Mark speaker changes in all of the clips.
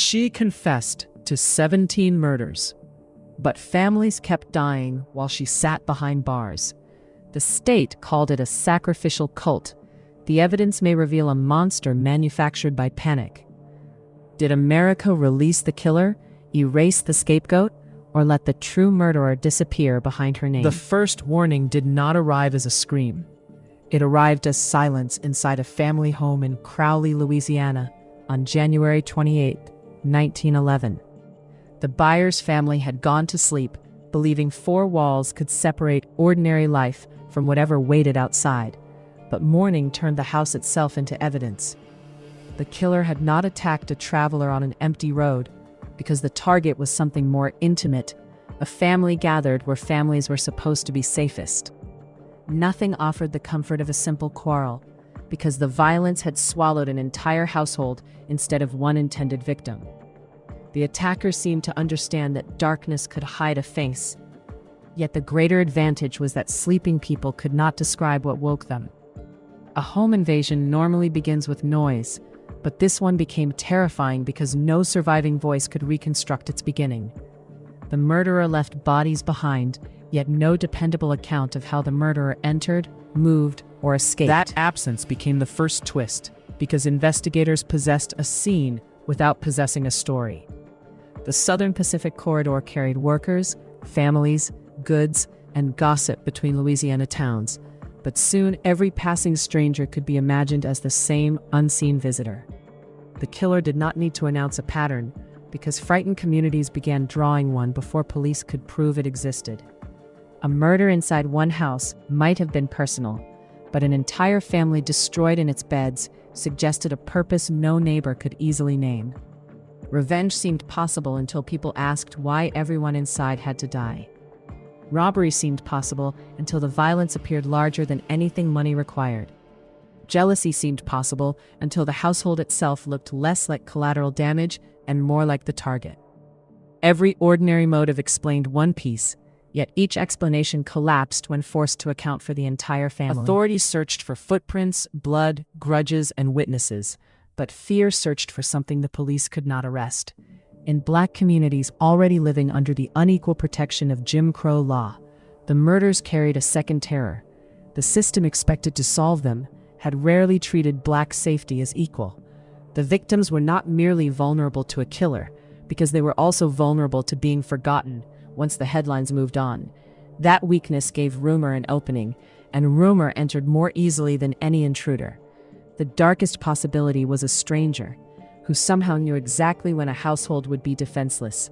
Speaker 1: She confessed to 17 murders, but families kept dying while she sat behind bars. The state called it a sacrificial cult. The evidence may reveal a monster manufactured by panic. Did America release the killer, erase the scapegoat, or let the true murderer disappear behind her name? The first warning did not arrive as a scream. It arrived as silence inside a family home in Crowley, Louisiana, on January 28, 1911. The Byers family had gone to sleep, believing four walls could separate ordinary life from whatever waited outside. But morning turned the house itself into evidence. The killer had not attacked a traveler on an empty road, because the target was something more intimate, a family gathered where families were supposed to be safest. Nothing offered the comfort of a simple quarrel, because the violence had swallowed an entire household instead of one intended victim. The attacker seemed to understand that darkness could hide a face, yet the greater advantage was that sleeping people could not describe what woke them. A home invasion normally begins with noise, but this one became terrifying because no surviving voice could reconstruct its beginning. The murderer left bodies behind, yet no dependable account of how the murderer entered, moved, or escaped. That absence became the first twist, because investigators possessed a scene without possessing a story. The Southern Pacific Corridor carried workers, families, goods, and gossip between Louisiana towns, but soon every passing stranger could be imagined as the same unseen visitor. The killer did not need to announce a pattern, because frightened communities began drawing one before police could prove it existed. A murder inside one house might have been personal, but an entire family destroyed in its beds suggested a purpose no neighbor could easily name. Revenge seemed possible until people asked why everyone inside had to die. Robbery seemed possible until the violence appeared larger than anything money required. Jealousy seemed possible until the household itself looked less like collateral damage and more like the target. Every ordinary motive explained one piece, yet each explanation collapsed when forced to account for the entire family. Authorities searched for footprints, blood, grudges, and witnesses, but fear searched for something the police could not arrest. In Black communities already living under the unequal protection of Jim Crow law, the murders carried a second terror. The system expected to solve them had rarely treated Black safety as equal. The victims were not merely vulnerable to a killer, because they were also vulnerable to being forgotten once the headlines moved on. That weakness gave rumor an opening, and rumor entered more easily than any intruder. The darkest possibility was a stranger, who somehow knew exactly when a household would be defenseless.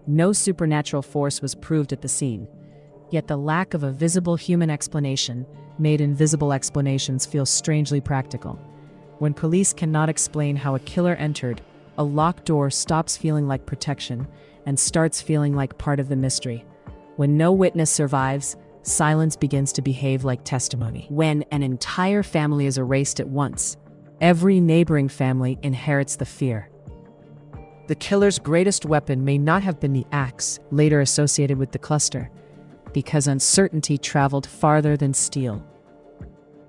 Speaker 1: No supernatural force was proved at the scene, yet the lack of a visible human explanation made invisible explanations feel strangely practical. When police cannot explain how a killer entered, a locked door stops feeling like protection and starts feeling like part of the mystery. When no witness survives, silence begins to behave like testimony. When an entire family is erased at once, every neighboring family inherits the fear. The killer's greatest weapon may not have been the axe, later associated with the cluster, because uncertainty traveled farther than steel.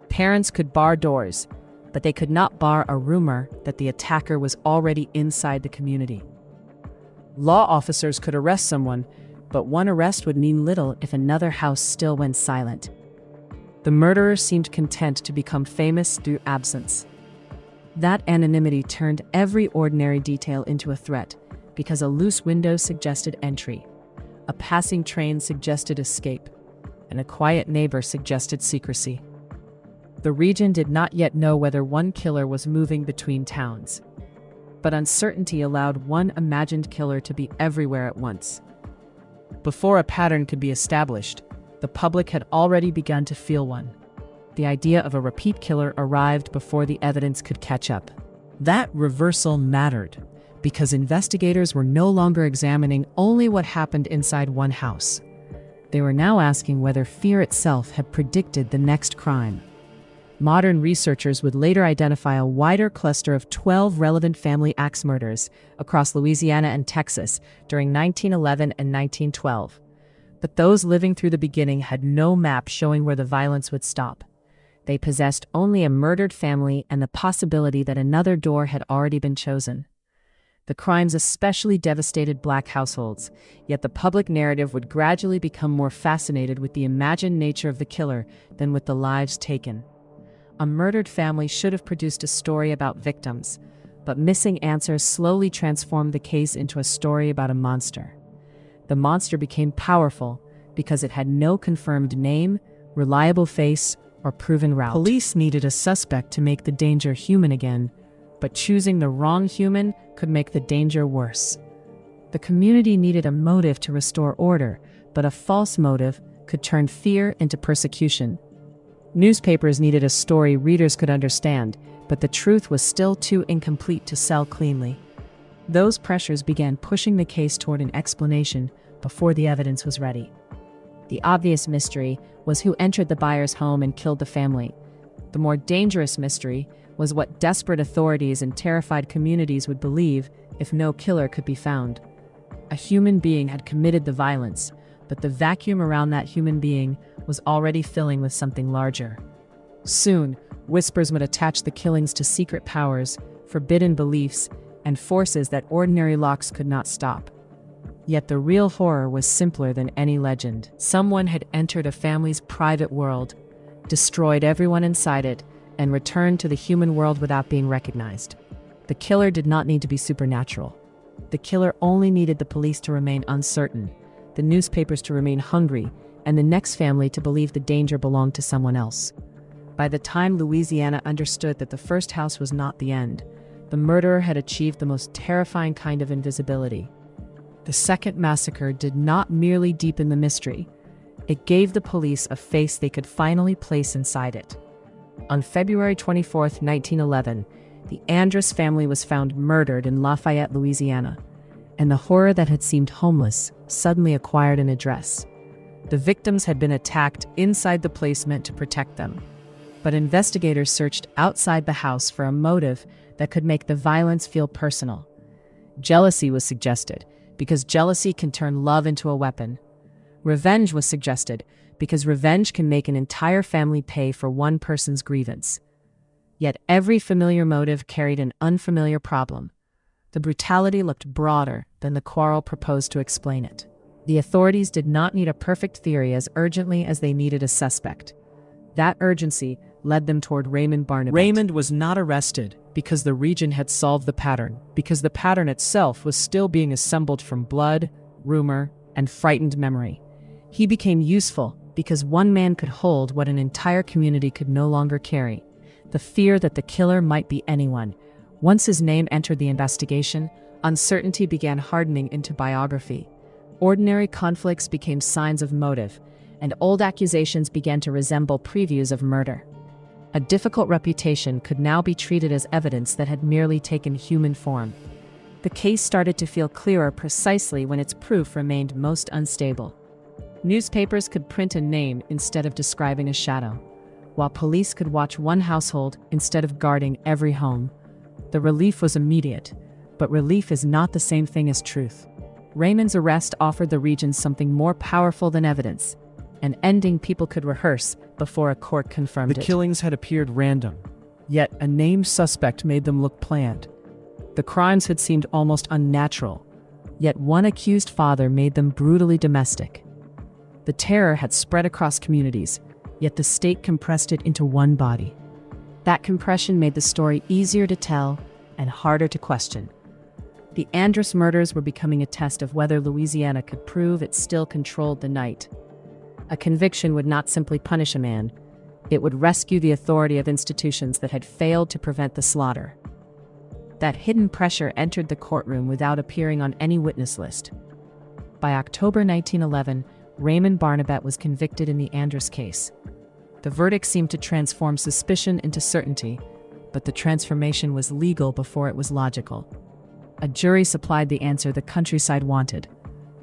Speaker 1: Parents could bar doors, but they could not bar a rumor that the attacker was already inside the community. Law officers could arrest someone, but one arrest would mean little if another house still went silent. The murderer seemed content to become famous through absence. That anonymity turned every ordinary detail into a threat, because a loose window suggested entry, a passing train suggested escape, and a quiet neighbor suggested secrecy. The region did not yet know whether one killer was moving between towns, but uncertainty allowed one imagined killer to be everywhere at once. Before a pattern could be established, the public had already begun to feel one. The idea of a repeat killer arrived before the evidence could catch up. That reversal mattered, because investigators were no longer examining only what happened inside one house. They were now asking whether fear itself had predicted the next crime. Modern researchers would later identify a wider cluster of 12 relevant family axe murders across Louisiana and Texas during 1911 and 1912. But those living through the beginning had no map showing where the violence would stop. They possessed only a murdered family and the possibility that another door had already been chosen. The crimes especially devastated Black households, yet the public narrative would gradually become more fascinated with the imagined nature of the killer than with the lives taken. A murdered family should have produced a story about victims, but missing answers slowly transformed the case into a story about a monster. The monster became powerful because it had no confirmed name, reliable face, or proven route. Police needed a suspect to make the danger human again, but choosing the wrong human could make the danger worse. The community needed a motive to restore order, but a false motive could turn fear into persecution. Newspapers needed a story readers could understand, but the truth was still too incomplete to sell cleanly. Those pressures began pushing the case toward an explanation before the evidence was ready. The obvious mystery was who entered the buyer's home and killed the family. The more dangerous mystery was what desperate authorities and terrified communities would believe if no killer could be found. A human being had committed the violence, but the vacuum around that human being was already filling with something larger. Soon, whispers would attach the killings to secret powers, forbidden beliefs, and forces that ordinary locks could not stop. Yet the real horror was simpler than any legend. Someone had entered a family's private world, destroyed everyone inside it, and returned to the human world without being recognized. The killer did not need to be supernatural. The killer only needed the police to remain uncertain, the newspapers to remain hungry, and the next family to believe the danger belonged to someone else. By the time Louisiana understood that the first house was not the end, the murderer had achieved the most terrifying kind of invisibility. The second massacre did not merely deepen the mystery. It gave the police a face they could finally place inside it. On February 24, 1911, the Andrus family was found murdered in Lafayette, Louisiana, and the horror that had seemed homeless suddenly acquired an address. The victims had been attacked inside the place meant to protect them, but investigators searched outside the house for a motive that could make the violence feel personal. Jealousy was suggested, because jealousy can turn love into a weapon. Revenge was suggested, because revenge can make an entire family pay for one person's grievance. Yet every familiar motive carried an unfamiliar problem. The brutality looked broader than the quarrel proposed to explain it. The authorities did not need a perfect theory as urgently as they needed a suspect. That urgency led them toward Raymond Barnabet. Raymond was not arrested because the region had solved the pattern, because the pattern itself was still being assembled from blood, rumor, and frightened memory. He became useful because one man could hold what an entire community could no longer carry: the fear that the killer might be anyone. Once his name entered the investigation, uncertainty began hardening into biography. Ordinary conflicts became signs of motive, and old accusations began to resemble previews of murder. A difficult reputation could now be treated as evidence that had merely taken human form. The case started to feel clearer precisely when its proof remained most unstable. Newspapers could print a name instead of describing a shadow, while police could watch one household instead of guarding every home. The relief was immediate, but relief is not the same thing as truth. Raymond's arrest offered the region something more powerful than evidence, an ending people could rehearse before a court confirmed it.
Speaker 2: The killings had appeared random, yet a named suspect made them look planned.
Speaker 1: The crimes had seemed almost unnatural, yet one accused father made them brutally domestic. The terror had spread across communities, yet the state compressed it into one body. That compression made the story easier to tell and harder to question. The Andrus murders were becoming a test of whether Louisiana could prove it still controlled the night. A conviction would not simply punish a man, it would rescue the authority of institutions that had failed to prevent the slaughter. That hidden pressure entered the courtroom without appearing on any witness list. By October 1911, Raymond Barnabet was convicted in the Andrus case. The verdict seemed to transform suspicion into certainty, but the transformation was legal before it was logical. A jury supplied the answer the countryside wanted,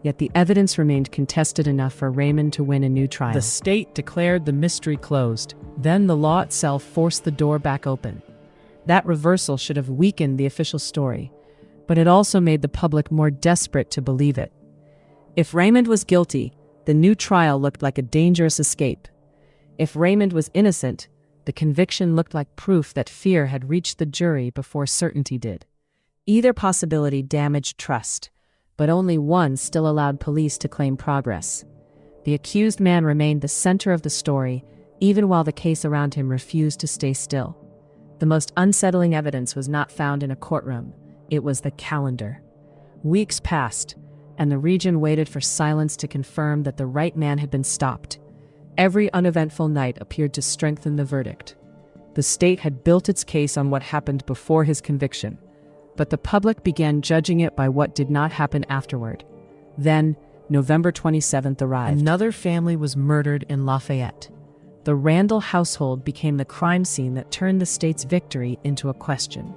Speaker 1: yet the evidence remained contested enough for Raymond to win a new trial.
Speaker 2: The state declared the mystery closed. Then the law itself forced the door back open.
Speaker 1: That reversal should have weakened the official story, but it also made the public more desperate to believe it. If Raymond was guilty, the new trial looked like a dangerous escape. If Raymond was innocent, the conviction looked like proof that fear had reached the jury before certainty did. Either possibility damaged trust, but only one still allowed police to claim progress. The accused man remained the center of the story, even while the case around him refused to stay still. The most unsettling evidence was not found in a courtroom. It was the calendar. Weeks passed, and the region waited for silence to confirm that the right man had been stopped. Every uneventful night appeared to strengthen the verdict. The state had built its case on what happened before his conviction, but the public began judging it by what did not happen afterward. Then, November 27th arrived.
Speaker 2: Another family was murdered in Lafayette.
Speaker 1: The Randall household became the crime scene that turned the state's victory into a question.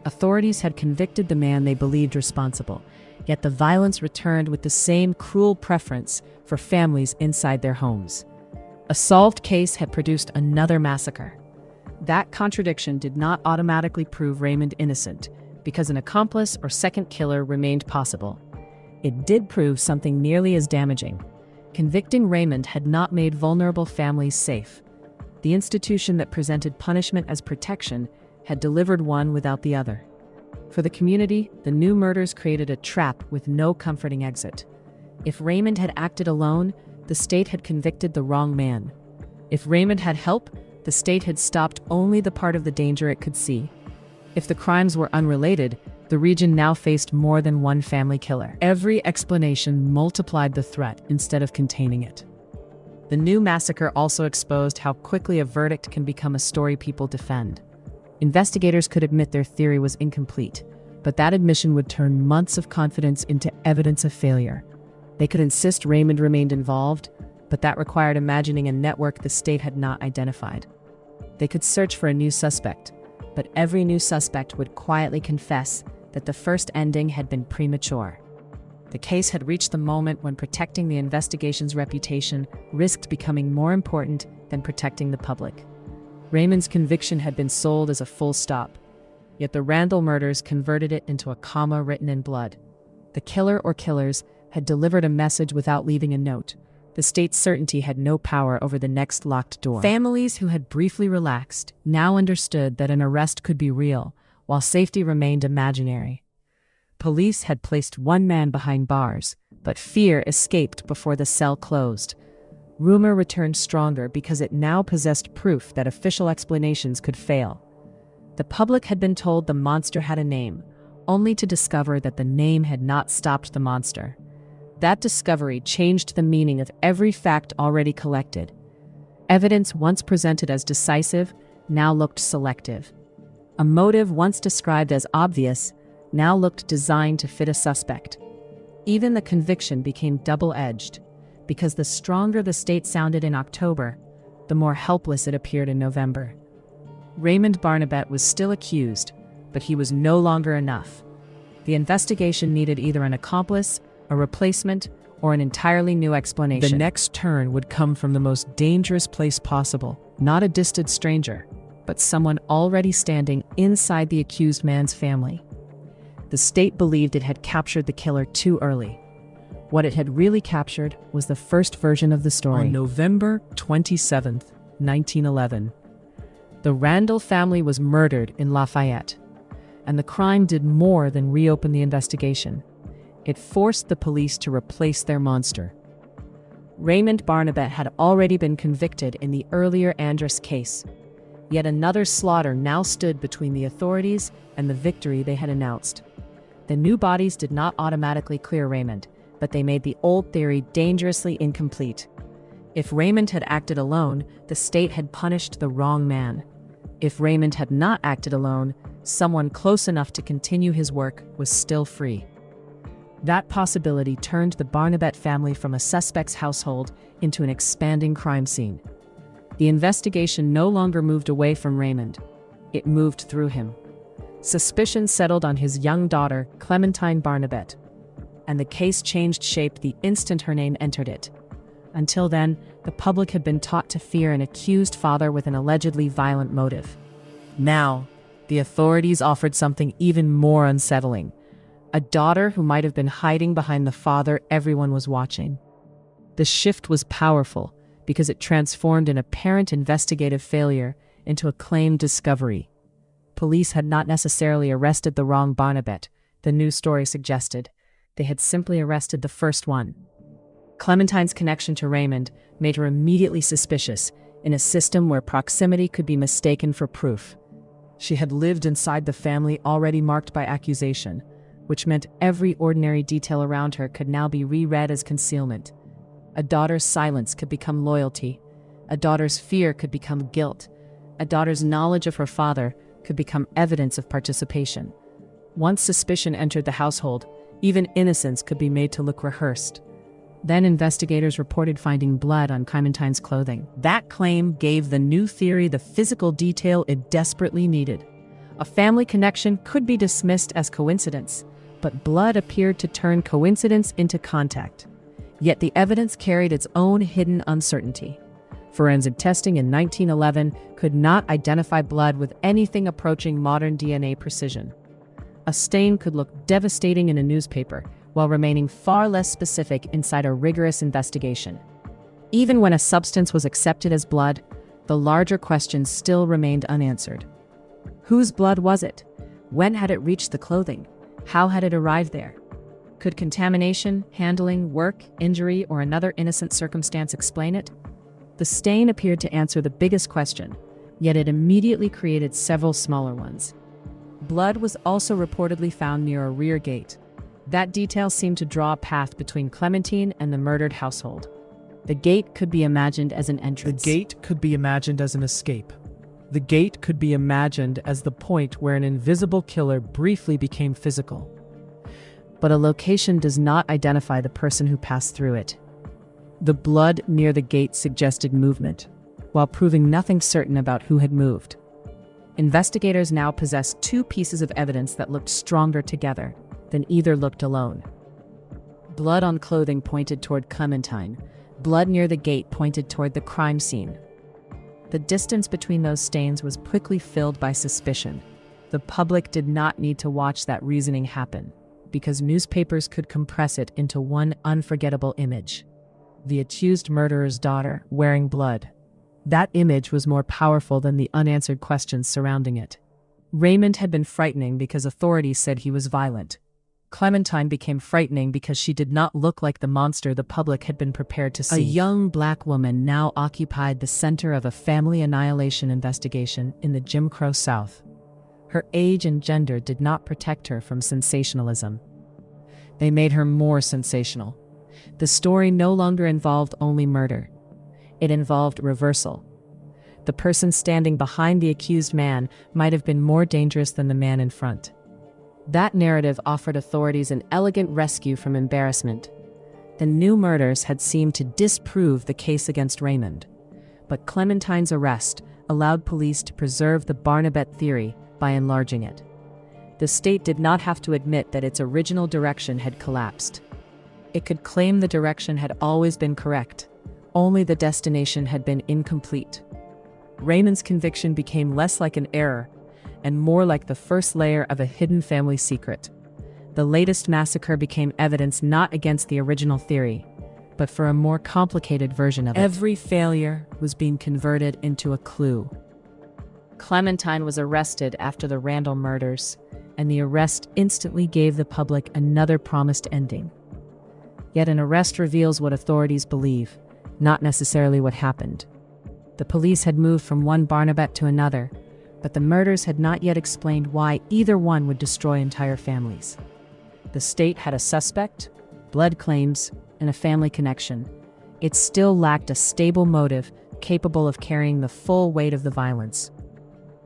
Speaker 1: Authorities had convicted the man they believed responsible, yet the violence returned with the same cruel preference for families inside their homes. A solved case had produced another massacre. That contradiction did not automatically prove Raymond innocent, because an accomplice or second killer remained possible. It did prove something nearly as damaging. Convicting Raymond had not made vulnerable families safe. The institution that presented punishment as protection had delivered one without the other. For the community, the new murders created a trap with no comforting exit. If Raymond had acted alone, the state had convicted the wrong man. If Raymond had help, the state had stopped only the part of the danger it could see. If the crimes were unrelated, the region now faced more than one family killer. Every explanation multiplied the threat instead of containing it. The new massacre also exposed how quickly a verdict can become a story people defend. Investigators could admit their theory was incomplete, but that admission would turn months of confidence into evidence of failure. They could insist Raymond remained involved, but that required imagining a network the state had not identified. They could search for a new suspect, but every new suspect would quietly confess that the first ending had been premature. The case had reached the moment when protecting the investigation's reputation risked becoming more important than protecting the public. Raymond's conviction had been sold as a full stop, yet the Randall murders converted it into a comma written in blood. The killer or killers had delivered a message without leaving a note. The state's certainty had no power over the next locked door. Families who had briefly relaxed now understood that an arrest could be real, while safety remained imaginary. Police had placed one man behind bars, but fear escaped before the cell closed. Rumor returned stronger because it now possessed proof that official explanations could fail. The public had been told the monster had a name, only to discover that the name had not stopped the monster. That discovery changed the meaning of every fact already collected. Evidence once presented as decisive now looked selective. A motive once described as obvious now looked designed to fit a suspect. Even the conviction became double-edged, because the stronger the state sounded in October, the more helpless it appeared in November. Raymond Barnabet was still accused, but he was no longer enough. The investigation needed either an accomplice, a replacement, or an entirely new explanation.
Speaker 2: The next turn would come from the most dangerous place possible.
Speaker 1: Not a distant stranger, but someone already standing inside the accused man's family. The state believed it had captured the killer too early. What it had really captured was the first version of the story.
Speaker 2: On November 27th, 1911,
Speaker 1: the Randall family was murdered in Lafayette, and the crime did more than reopen the investigation. It forced the police to replace their monster. Raymond Barnabet had already been convicted in the earlier Andrus case. Yet another slaughter now stood between the authorities and the victory they had announced. The new bodies did not automatically clear Raymond, but they made the old theory dangerously incomplete. If Raymond had acted alone, the state had punished the wrong man. If Raymond had not acted alone, someone close enough to continue his work was still free. That possibility turned the Barnabet family from a suspect's household into an expanding crime scene. The investigation no longer moved away from Raymond. It moved through him. Suspicion settled on his young daughter, Clementine Barnabet, and the case changed shape the instant her name entered it. Until then, the public had been taught to fear an accused father with an allegedly violent motive. Now, the authorities offered something even more unsettling. A daughter who might have been hiding behind the father everyone was watching. The shift was powerful because it transformed an apparent investigative failure into a claimed discovery. Police had not necessarily arrested the wrong Barnabet, the news story suggested. They had simply arrested the first one. Clementine's connection to Raymond made her immediately suspicious in a system where proximity could be mistaken for proof. She had lived inside the family already marked by accusation, which meant every ordinary detail around her could now be reread as concealment. A daughter's silence could become loyalty. A daughter's fear could become guilt. A daughter's knowledge of her father could become evidence of participation. Once suspicion entered the household, even innocence could be made to look rehearsed. Then investigators reported finding blood on Clementine's clothing. That claim gave the new theory the physical detail it desperately needed. A family connection could be dismissed as coincidence, but blood appeared to turn coincidence into contact. Yet the evidence carried its own hidden uncertainty. Forensic testing in 1911 could not identify blood with anything approaching modern DNA precision. A stain could look devastating in a newspaper, while remaining far less specific inside a rigorous investigation. Even when a substance was accepted as blood, the larger questions still remained unanswered. Whose blood was it? When had it reached the clothing? How had it arrived there? Could contamination, handling, work, injury, or another innocent circumstance explain it? The stain appeared to answer the biggest question, yet it immediately created several smaller ones. Blood was also reportedly found near a rear gate. That detail seemed to draw a path between Clementine and the murdered household. The gate could be imagined as an entrance.
Speaker 2: The gate could be imagined as an escape. The gate could be imagined as the point where an invisible killer briefly became physical.
Speaker 1: But a location does not identify the person who passed through it. The blood near the gate suggested movement, while proving nothing certain about who had moved. Investigators now possessed two pieces of evidence that looked stronger together than either looked alone. Blood on clothing pointed toward Clementine. Blood near the gate pointed toward the crime scene. The distance between those stains was quickly filled by suspicion. The public did not need to watch that reasoning happen, because newspapers could compress it into one unforgettable image. The accused murderer's daughter wearing blood. That image was more powerful than the unanswered questions surrounding it. Raymond had been frightening because authorities said he was violent. Clementine became frightening because she did not look like the monster the public had been prepared to see. A young black woman now occupied the center of a family annihilation investigation in the Jim Crow South. Her age and gender did not protect her from sensationalism. They made her more sensational. The story no longer involved only murder. It involved reversal. The person standing behind the accused man might have been more dangerous than the man in front. That narrative offered authorities an elegant rescue from embarrassment. The new murders had seemed to disprove the case against Raymond. But Clementine's arrest allowed police to preserve the Barnabet theory by enlarging it. The state did not have to admit that its original direction had collapsed. It could claim the direction had always been correct, only the destination had been incomplete. Raymond's conviction became less like an error and more like the first layer of a hidden family secret. The latest massacre became evidence not against the original theory, but for a more complicated version of it. Every failure was being converted into a clue. Clementine was arrested after the Randall murders, and the arrest instantly gave the public another promised ending. Yet an arrest reveals what authorities believe, not necessarily what happened. The police had moved from one Barnabet to another, but the murders had not yet explained why either one would destroy entire families. The state had a suspect, blood claims, and a family connection. It still lacked a stable motive capable of carrying the full weight of the violence.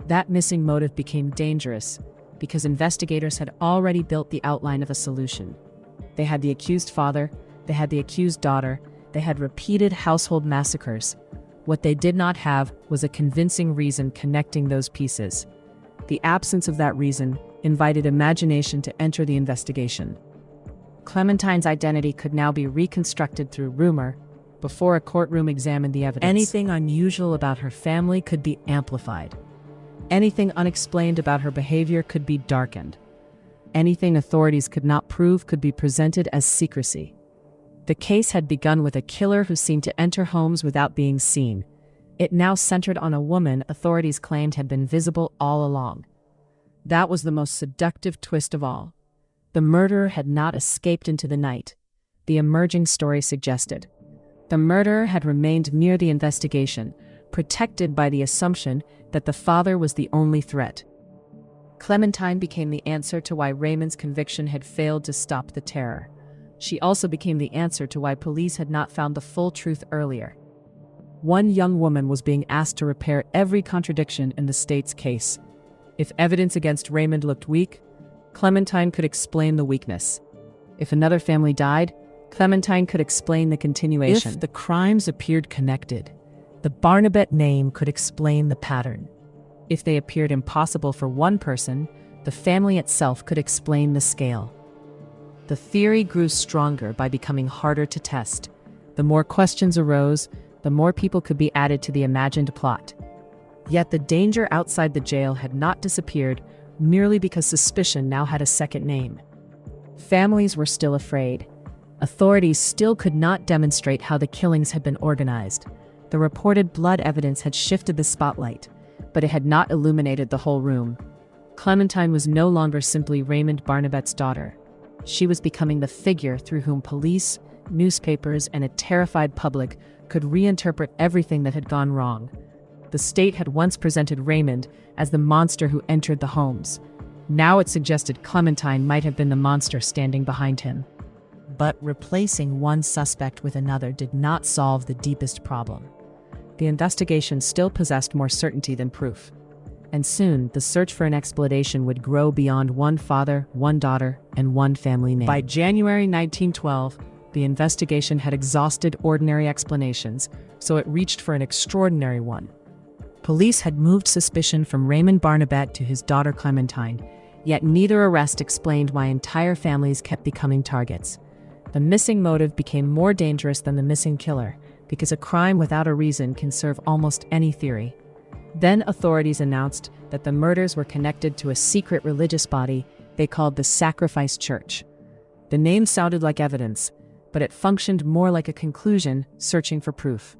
Speaker 1: That missing motive became dangerous because investigators had already built the outline of a solution. They had the accused father, they had the accused daughter, they had repeated household massacres. What they did not have was a convincing reason connecting those pieces. The absence of that reason invited imagination to enter the investigation. Clementine's identity could now be reconstructed through rumor before a courtroom examined the evidence. Anything unusual about her family could be amplified. Anything unexplained about her behavior could be darkened. Anything authorities could not prove could be presented as secrecy. The case had begun with a killer who seemed to enter homes without being seen. It now centered on a woman authorities claimed had been visible all along. That was the most seductive twist of all. The murderer had not escaped into the night, the emerging story suggested. The murderer had remained near the investigation, protected by the assumption that the father was the only threat. Clementine became the answer to why Raymond's conviction had failed to stop the terror. She also became the answer to why police had not found the full truth earlier. One young woman was being asked to repair every contradiction in the state's case. If evidence against Raymond looked weak, Clementine could explain the weakness. If another family died, Clementine could explain the continuation.
Speaker 2: If the crimes appeared connected, the Barnabet name could explain the pattern.
Speaker 1: If they appeared impossible for one person, the family itself could explain the scale. The theory grew stronger by becoming harder to test. The more questions arose, the more people could be added to the imagined plot. Yet the danger outside the jail had not disappeared merely because suspicion now had a second name. Families were still afraid. Authorities still could not demonstrate how the killings had been organized. The reported blood evidence had shifted the spotlight, but it had not illuminated the whole room. Clementine was no longer simply Raymond Barnabet's daughter. She was becoming the figure through whom police, newspapers, and a terrified public could reinterpret everything that had gone wrong. The state had once presented Raymond as the monster who entered the homes. Now it suggested Clementine might have been the monster standing behind him. But replacing one suspect with another did not solve the deepest problem. The investigation still possessed more certainty than proof. And soon, the search for an explanation would grow beyond one father, one daughter, and one family name. By January 1912, the investigation had exhausted ordinary explanations, so it reached for an extraordinary one. Police had moved suspicion from Raymond Barnabet to his daughter Clementine, yet neither arrest explained why entire families kept becoming targets. The missing motive became more dangerous than the missing killer, because a crime without a reason can serve almost any theory. Then authorities announced that the murders were connected to a secret religious body they called the Sacrifice Church. The name sounded like evidence, but it functioned more like a conclusion, searching for proof.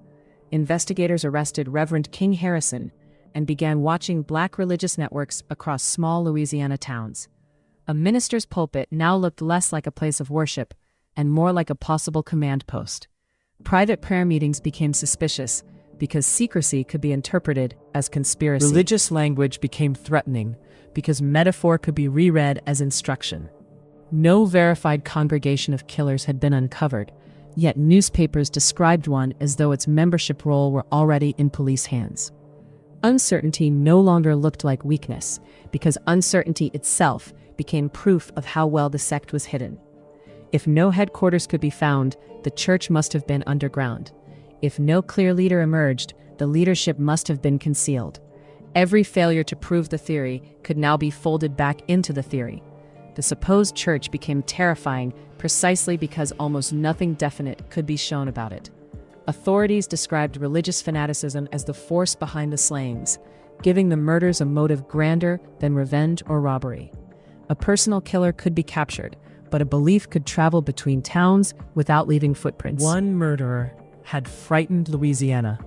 Speaker 1: Investigators arrested Reverend King Harrison and began watching black religious networks across small Louisiana towns. A minister's pulpit now looked less like a place of worship and more like a possible command post. Private prayer meetings became suspicious because secrecy could be interpreted as conspiracy.
Speaker 2: Religious language became threatening because metaphor could be reread as instruction.
Speaker 1: No verified congregation of killers had been uncovered, yet newspapers described one as though its membership roll were already in police hands. Uncertainty no longer looked like weakness, because uncertainty itself became proof of how well the sect was hidden. If no headquarters could be found, the church must have been underground. If no clear leader emerged, the leadership must have been concealed. Every failure to prove the theory could now be folded back into the theory. The supposed church became terrifying precisely because almost nothing definite could be shown about it. Authorities described religious fanaticism as the force behind the slayings, giving the murders a motive grander than revenge or robbery. A personal killer could be captured, but a belief could travel between towns without leaving footprints.
Speaker 2: One murderer had frightened Louisiana,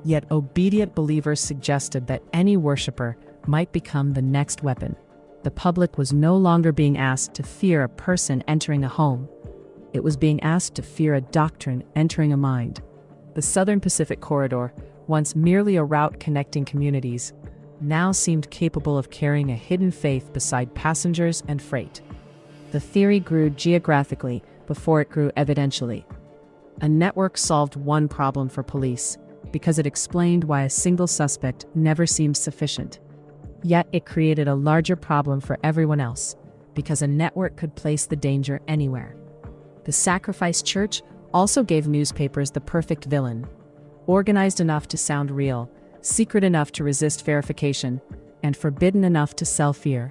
Speaker 1: yet obedient believers suggested that any worshiper might become the next weapon. The public was no longer being asked to fear a person entering a home. It was being asked to fear a doctrine entering a mind. The Southern Pacific Corridor, once merely a route connecting communities, now seemed capable of carrying a hidden faith beside passengers and freight. The theory grew geographically before it grew evidentially. A network solved one problem for police, because it explained why a single suspect never seemed sufficient. Yet it created a larger problem for everyone else, because a network could place the danger anywhere. The Sacrifice Church also gave newspapers the perfect villain, organized enough to sound real, secret enough to resist verification, and forbidden enough to sell fear.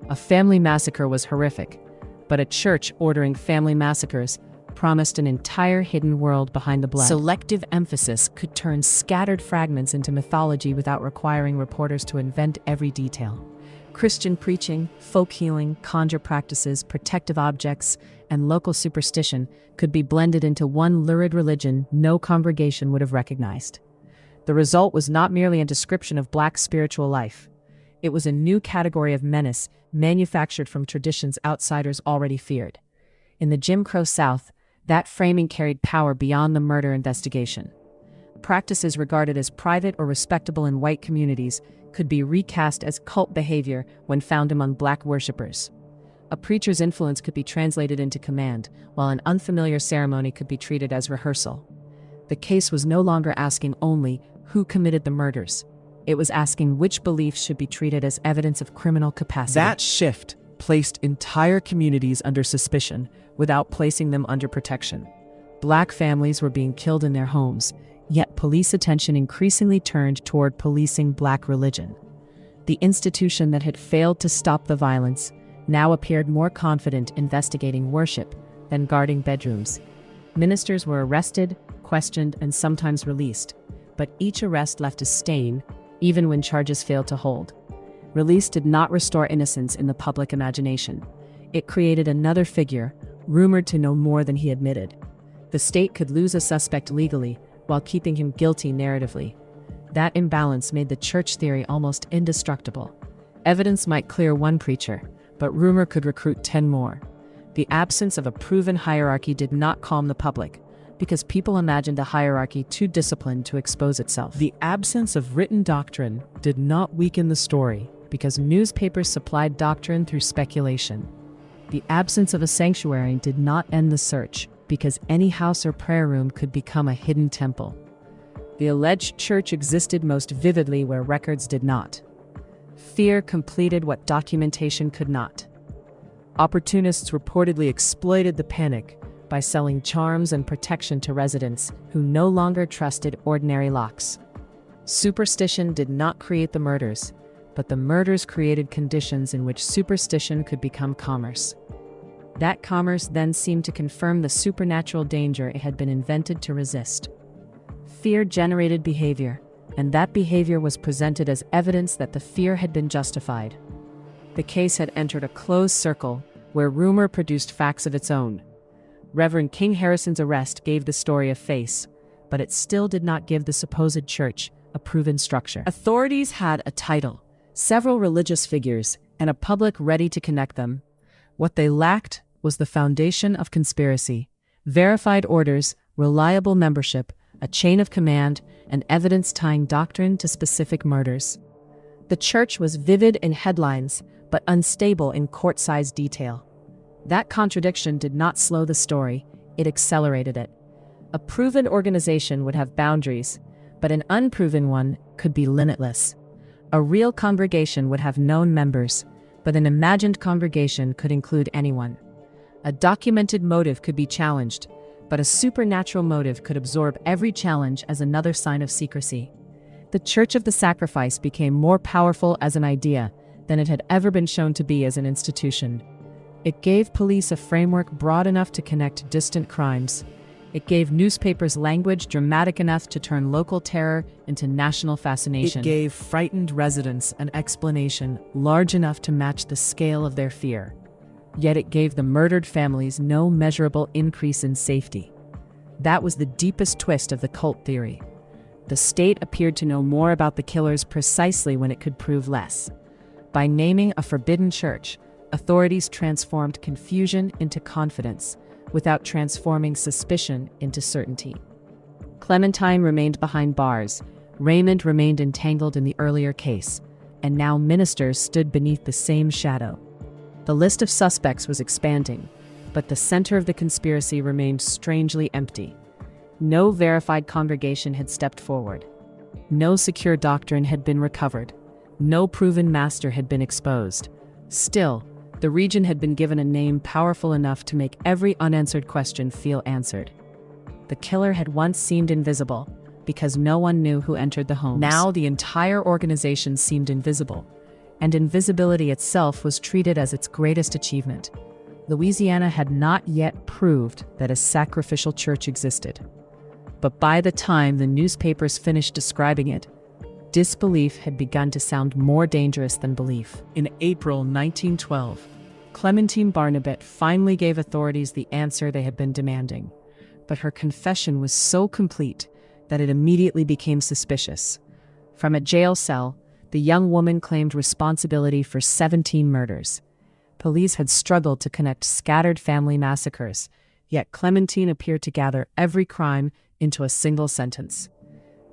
Speaker 1: A family massacre was horrific, but a church ordering family massacres promised an entire hidden world behind the blood. Selective emphasis could turn scattered fragments into mythology without requiring reporters to invent every detail. Christian preaching, folk healing, conjure practices, protective objects, and local superstition could be blended into one lurid religion no congregation would have recognized. The result was not merely a description of black spiritual life. It was a new category of menace, manufactured from traditions outsiders already feared. In the Jim Crow South, that framing carried power beyond the murder investigation. Practices regarded as private or respectable in white communities could be recast as cult behavior when found among black worshippers. A preacher's influence could be translated into command, while an unfamiliar ceremony could be treated as rehearsal. The case was no longer asking only who committed the murders. It was asking which beliefs should be treated as evidence of criminal capacity.
Speaker 2: That shift placed entire communities under suspicion without placing them under protection.
Speaker 1: Black families were being killed in their homes, yet police attention increasingly turned toward policing black religion. The institution that had failed to stop the violence now appeared more confident investigating worship than guarding bedrooms. Ministers were arrested, questioned, and sometimes released, but each arrest left a stain, even when charges failed to hold. Release did not restore innocence in the public imagination. It created another figure, rumored to know more than he admitted. The state could lose a suspect legally while keeping him guilty narratively. That imbalance made the church theory almost indestructible. Evidence might clear one preacher, but rumor could recruit 10 more. The absence of a proven hierarchy did not calm the public, because people imagined a hierarchy too disciplined to expose itself.
Speaker 2: The absence of written doctrine did not weaken the story,
Speaker 1: because newspapers supplied doctrine through speculation. The absence of a sanctuary did not end the search, because any house or prayer room could become a hidden temple. The alleged church existed most vividly where records did not. Fear completed what documentation could not. Opportunists reportedly exploited the panic by selling charms and protection to residents who no longer trusted ordinary locks. Superstition did not create the murders, but the murders created conditions in which superstition could become commerce. That commerce then seemed to confirm the supernatural danger it had been invented to resist. Fear generated behavior, and that behavior was presented as evidence that the fear had been justified. The case had entered a closed circle where rumor produced facts of its own. Reverend King Harrison's arrest gave the story a face, but it still did not give the supposed church a proven structure. Authorities had a title, several religious figures, and a public ready to connect them. What they lacked was the foundation of conspiracy, verified orders, reliable membership, a chain of command, and evidence tying doctrine to specific murders. The church was vivid in headlines, but unstable in court-sized detail. That contradiction did not slow the story, it accelerated it. A proven organization would have boundaries, but an unproven one could be limitless. A real congregation would have known members, but an imagined congregation could include anyone. A documented motive could be challenged, but a supernatural motive could absorb every challenge as another sign of secrecy. The Church of the Sacrifice became more powerful as an idea than it had ever been shown to be as an institution. It gave police a framework broad enough to connect distant crimes. It gave newspapers language dramatic enough to turn local terror into national fascination.
Speaker 2: It gave frightened residents an explanation large enough to match the scale of their fear.
Speaker 1: Yet it gave the murdered families no measurable increase in safety. That was the deepest twist of the cult theory. The state appeared to know more about the killers precisely when it could prove less. By naming a forbidden church, authorities transformed confusion into confidence, without transforming suspicion into certainty. Clementine remained behind bars, Raymond remained entangled in the earlier case, and now ministers stood beneath the same shadow. The list of suspects was expanding, but the center of the conspiracy remained strangely empty. No verified congregation had stepped forward. No secure doctrine had been recovered. No proven master had been exposed. Still, the region had been given a name powerful enough to make every unanswered question feel answered. The killer had once seemed invisible, because no one knew who entered the homes. Now the entire organization seemed invisible, and invisibility itself was treated as its greatest achievement. Louisiana had not yet proved that a sacrificial church existed. But by the time the newspapers finished describing it, disbelief had begun to sound more dangerous than belief.
Speaker 2: In April 1912, Clementine Barnabet finally gave authorities the answer they had been demanding. But her confession was so complete that it immediately became suspicious. From a jail cell,
Speaker 1: The young woman claimed responsibility for 17 murders. Police had struggled to connect scattered family massacres, yet Clementine appeared to gather every crime into a single sentence.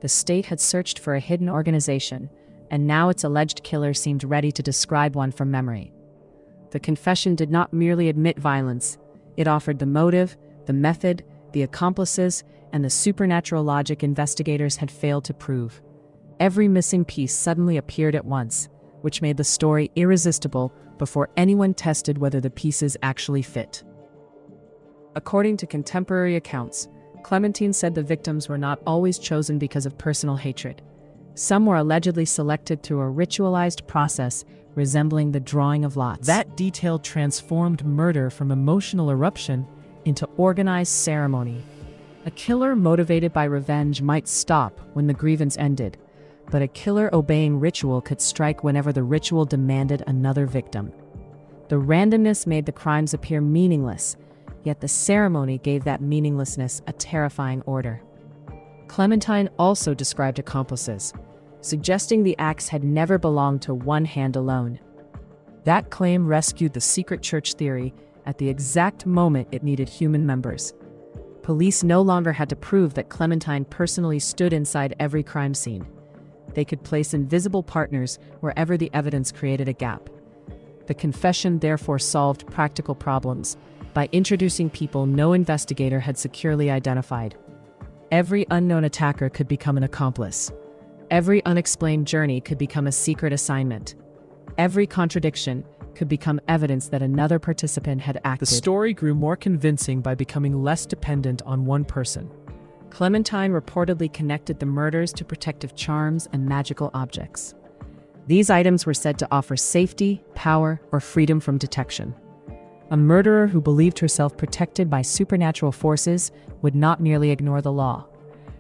Speaker 1: The state had searched for a hidden organization, and now its alleged killer seemed ready to describe one from memory. The confession did not merely admit violence, it offered the motive, the method, the accomplices, and the supernatural logic investigators had failed to prove. Every missing piece suddenly appeared at once, which made the story irresistible before anyone tested whether the pieces actually fit. According to contemporary accounts, Clementine said the victims were not always chosen because of personal hatred. Some were allegedly selected through a ritualized process resembling the drawing of lots.
Speaker 2: That detail transformed murder from emotional eruption into organized ceremony.
Speaker 1: A killer motivated by revenge might stop when the grievance ended, but a killer obeying ritual could strike whenever the ritual demanded another victim. The randomness made the crimes appear meaningless, yet the ceremony gave that meaninglessness a terrifying order. Clementine also described accomplices, suggesting the acts had never belonged to one hand alone. That claim rescued the secret church theory at the exact moment it needed human members. Police no longer had to prove that Clementine personally stood inside every crime scene. They could place invisible partners wherever the evidence created a gap. The confession therefore solved practical problems by introducing people no investigator had securely identified. Every unknown attacker could become an accomplice. Every unexplained journey could become a secret assignment. Every contradiction could become evidence that another participant had acted.
Speaker 2: The story grew more convincing by becoming less dependent on one person.
Speaker 1: Clementine reportedly connected the murders to protective charms and magical objects. These items were said to offer safety, power, or freedom from detection. A murderer who believed herself protected by supernatural forces would not merely ignore the law.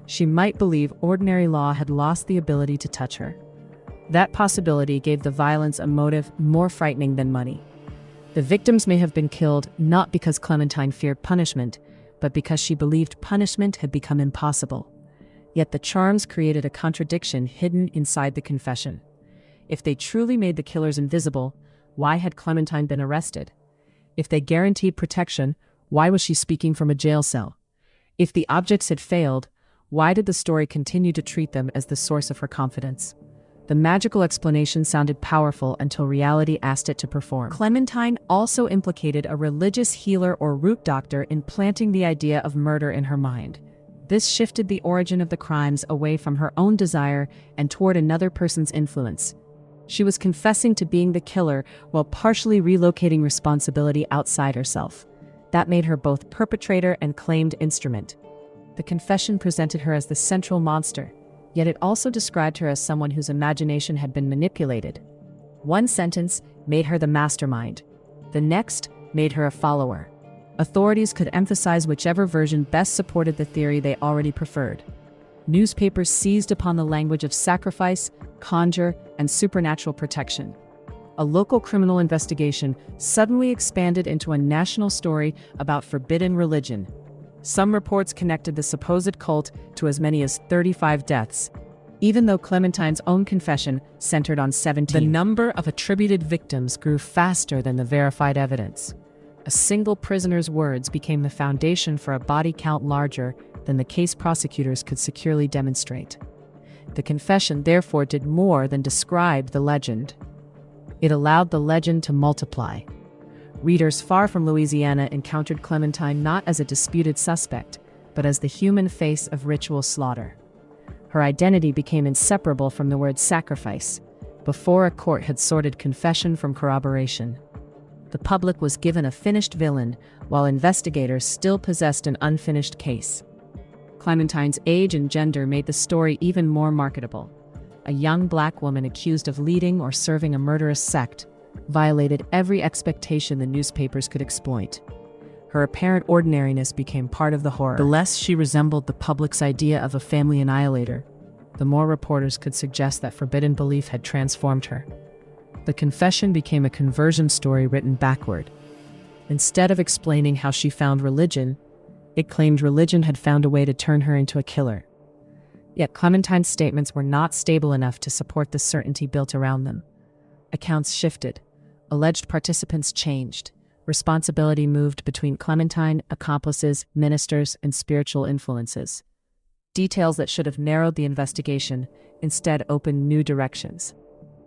Speaker 1: She might believe ordinary law had lost the ability to touch her. That possibility gave the violence a motive more frightening than money. The victims may have been killed not because Clementine feared punishment, but because she believed punishment had become impossible. Yet the charms created a contradiction hidden inside the confession. If they truly made the killers invisible, why had Clementine been arrested? If they guaranteed protection, why was she speaking from a jail cell? If the objects had failed, why did the story continue to treat them as the source of her confidence? The magical explanation sounded powerful until reality asked it to perform. Clementine also implicated a religious healer or root doctor in planting the idea of murder in her mind. This shifted the origin of the crimes away from her own desire and toward another person's influence. She was confessing to being the killer while partially relocating responsibility outside herself. That made her both perpetrator and claimed instrument. The confession presented her as the central monster, yet it also described her as someone whose imagination had been manipulated. One sentence made her the mastermind. The next made her a follower. Authorities could emphasize whichever version best supported the theory they already preferred. Newspapers seized upon the language of sacrifice, conjure, and supernatural protection. A local criminal investigation suddenly expanded into a national story about forbidden religion. Some reports connected the supposed cult to as many as 35 deaths, even though Clementine's own confession centered on 17.
Speaker 2: The number of attributed victims grew faster than the verified evidence.
Speaker 1: A single prisoner's words became the foundation for a body count larger than the case prosecutors could securely demonstrate. The confession therefore did more than describe the legend. It allowed the legend to multiply. Readers far from Louisiana encountered Clementine not as a disputed suspect, but as the human face of ritual slaughter. Her identity became inseparable from the word sacrifice, before a court had sorted confession from corroboration. The public was given a finished villain, while investigators still possessed an unfinished case. Clementine's age and gender made the story even more marketable. A young black woman accused of leading or serving a murderous sect violated every expectation the newspapers could exploit. Her apparent ordinariness became part of the horror. The less she resembled the public's idea of a family annihilator, the more reporters could suggest that forbidden belief had transformed her. The confession became a conversion story written backward. Instead of explaining how she found religion, it claimed religion had found a way to turn her into a killer. Yet Clementine's statements were not stable enough to support the certainty built around them. Accounts shifted. Alleged participants changed. Responsibility moved between Clementine, accomplices, ministers, and spiritual influences. Details that should have narrowed the investigation instead opened new directions.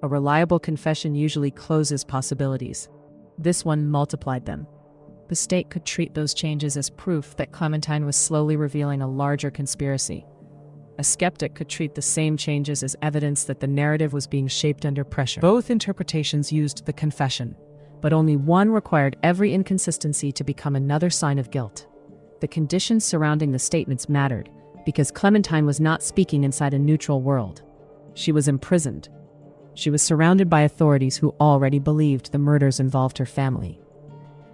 Speaker 1: A reliable confession usually closes possibilities. This one multiplied them. The state could treat those changes as proof that Clementine was slowly revealing a larger conspiracy. A skeptic could treat the same changes as evidence that the narrative was being shaped under pressure. Both interpretations used the confession, but only one required every inconsistency to become another sign of guilt. The conditions surrounding the statements mattered, because Clementine was not speaking inside a neutral world. She was imprisoned. She was surrounded by authorities who already believed the murders involved her family.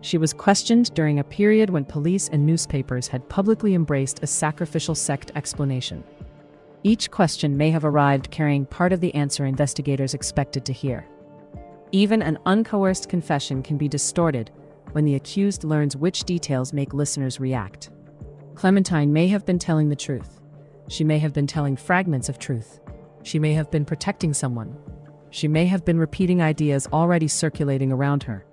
Speaker 1: She was questioned during a period when police and newspapers had publicly embraced a sacrificial sect explanation. Each question may have arrived carrying part of the answer investigators expected to hear. Even an uncoerced confession can be distorted when the accused learns which details make listeners react. Clementine may have been telling the truth. She may have been telling fragments of truth. She may have been protecting someone. She may have been repeating ideas already circulating around her.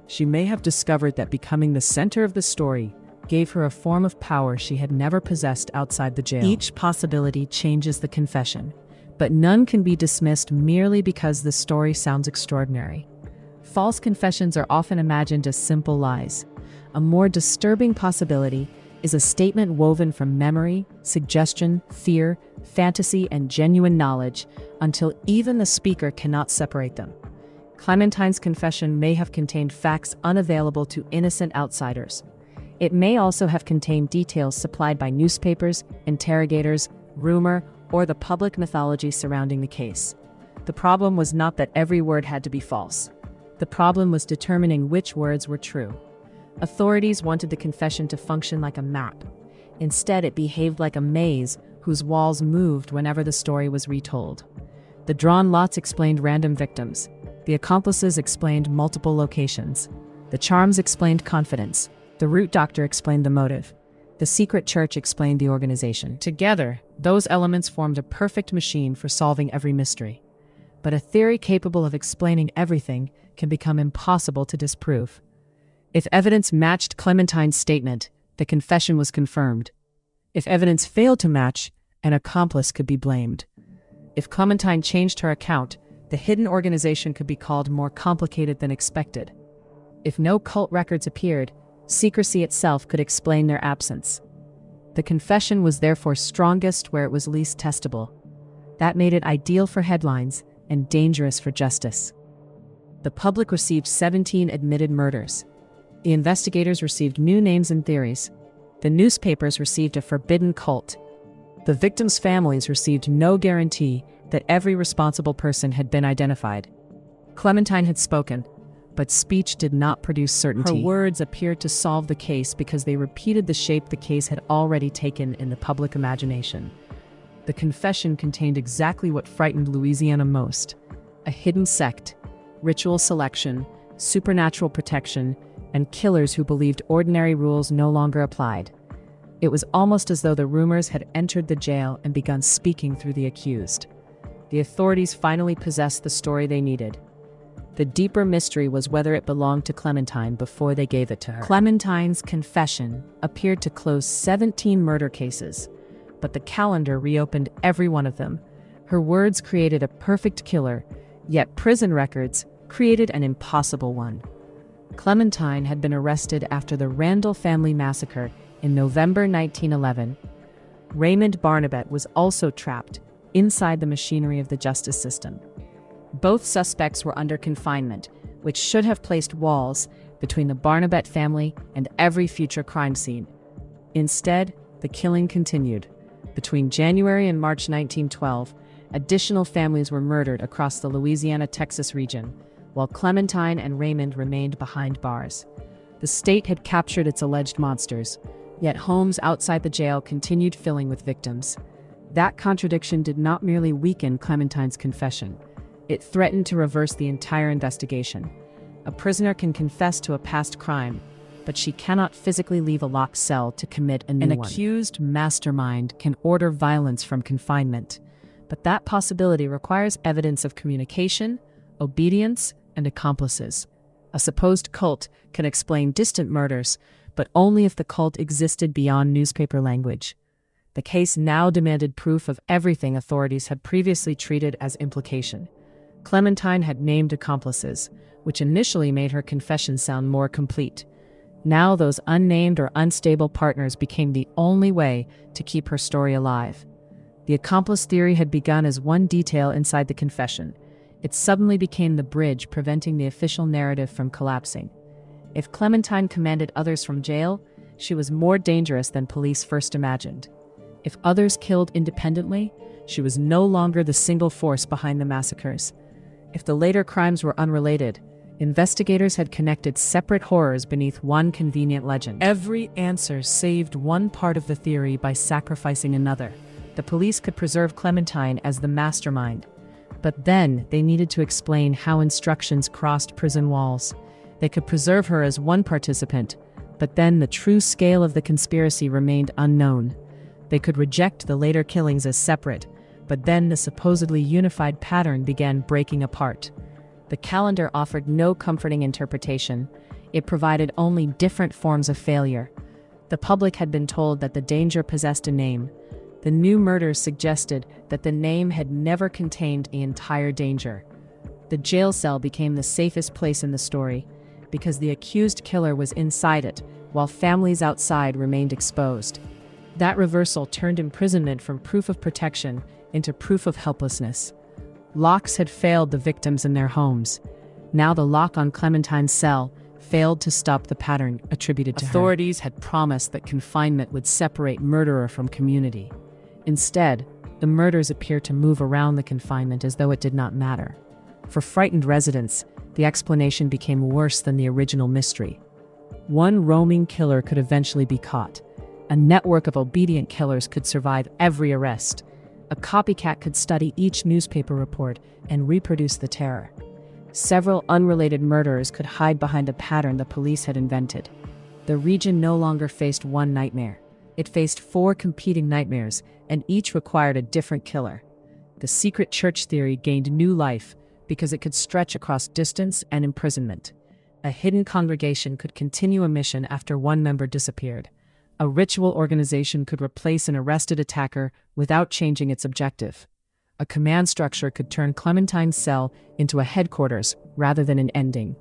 Speaker 1: She may have discovered that becoming the center of the story gave her a form of power she had never possessed outside the jail. Each possibility changes the confession, but none can be dismissed merely because the story sounds extraordinary. False confessions are often imagined as simple lies. A more disturbing possibility is a statement woven from memory, suggestion, fear, fantasy, and genuine knowledge until even the speaker cannot separate them. Clementine's confession may have contained facts unavailable to innocent outsiders. It may also have contained details supplied by newspapers, interrogators, rumor, or the public mythology surrounding the case. The problem was not that every word had to be false. The problem was determining which words were true. Authorities wanted the confession to function like a map. Instead, it behaved like a maze whose walls moved whenever the story was retold. The drawn lots explained random victims. The accomplices explained multiple locations. The charms explained confidence. The root doctor explained the motive. The secret church explained the organization. Together, those elements formed a perfect machine for solving every mystery. But a theory capable of explaining everything can become impossible to disprove. If evidence matched Clementine's statement, the confession was confirmed. If evidence failed to match, an accomplice could be blamed. If Clementine changed her account, the hidden organization could be called more complicated than expected. If no cult records appeared, secrecy itself could explain their absence. The confession was therefore strongest where it was least testable. That made it ideal for headlines and dangerous for justice. The public received 17 admitted murders. The investigators received new names and theories. The newspapers received a forbidden cult. The victims' families received no guarantee that every responsible person had been identified. Clementine had spoken, but speech did not produce certainty. Her words appeared to solve the case because they repeated the shape the case had already taken in the public imagination. The confession contained exactly what frightened Louisiana most: a hidden sect, ritual selection, supernatural protection, and killers who believed ordinary rules no longer applied. It was almost as though the rumors had entered the jail and begun speaking through the accused. The authorities finally possessed the story they needed. The deeper mystery was whether it belonged to Clementine before they gave it to her. Clementine's confession appeared to close 17 murder cases, but the calendar reopened every one of them. Her words created a perfect killer, yet prison records created an impossible one. Clementine had been arrested after the Randall family massacre in November 1911. Raymond Barnabet was also trapped inside the machinery of the justice system. Both suspects were under confinement, which should have placed walls between the Barnabet family and every future crime scene. Instead, the killing continued. Between January and March 1912, additional families were murdered across the Louisiana-Texas region, while Clementine and Raymond remained behind bars. The state had captured its alleged monsters, yet homes outside the jail continued filling with victims. That contradiction did not merely weaken Clementine's confession. It threatened to reverse the entire investigation. A prisoner can confess to a past crime, but she cannot physically leave a locked cell to commit a new one. An accused mastermind can order violence from confinement, but that possibility requires evidence of communication, obedience, and accomplices. A supposed cult can explain distant murders, but only if the cult existed beyond newspaper language. The case now demanded proof of everything authorities had previously treated as implication. Clementine had named accomplices, which initially made her confession sound more complete. Now those unnamed or unstable partners became the only way to keep her story alive. The accomplice theory had begun as one detail inside the confession. It suddenly became the bridge preventing the official narrative from collapsing. If Clementine commanded others from jail, she was more dangerous than police first imagined. If others killed independently, she was no longer the single force behind the massacres. If the later crimes were unrelated, investigators had connected separate horrors beneath one convenient legend. Every answer saved one part of the theory by sacrificing another. The police could preserve Clementine as the mastermind, but then they needed to explain how instructions crossed prison walls. They could preserve her as one participant, but then the true scale of the conspiracy remained unknown. They could reject the later killings as separate, but then the supposedly unified pattern began breaking apart. The calendar offered no comforting interpretation. It provided only different forms of failure. The public had been told that the danger possessed a name. The new murders suggested that the name had never contained the entire danger. The jail cell became the safest place in the story, because the accused killer was inside it, while families outside remained exposed. That reversal turned imprisonment from proof of protection into proof of helplessness. Locks had failed the victims in their homes. Now the lock on Clementine's cell failed to stop the pattern attributed to her. Authorities had promised that confinement would separate murderer from community. Instead, the murders appear to move around the confinement as though it did not matter. For frightened residents, the explanation became worse than the original mystery. One roaming killer could eventually be caught. A network of obedient killers could survive every arrest. A copycat could study each newspaper report and reproduce the terror. Several unrelated murderers could hide behind a pattern the police had invented. The region no longer faced one nightmare. It faced 4 competing nightmares, and each required a different killer. The secret church theory gained new life because it could stretch across distance and imprisonment. A hidden congregation could continue a mission after one member disappeared. A ritual organization could replace an arrested attacker without changing its objective. A command structure could turn Clementine's cell into a headquarters rather than an ending.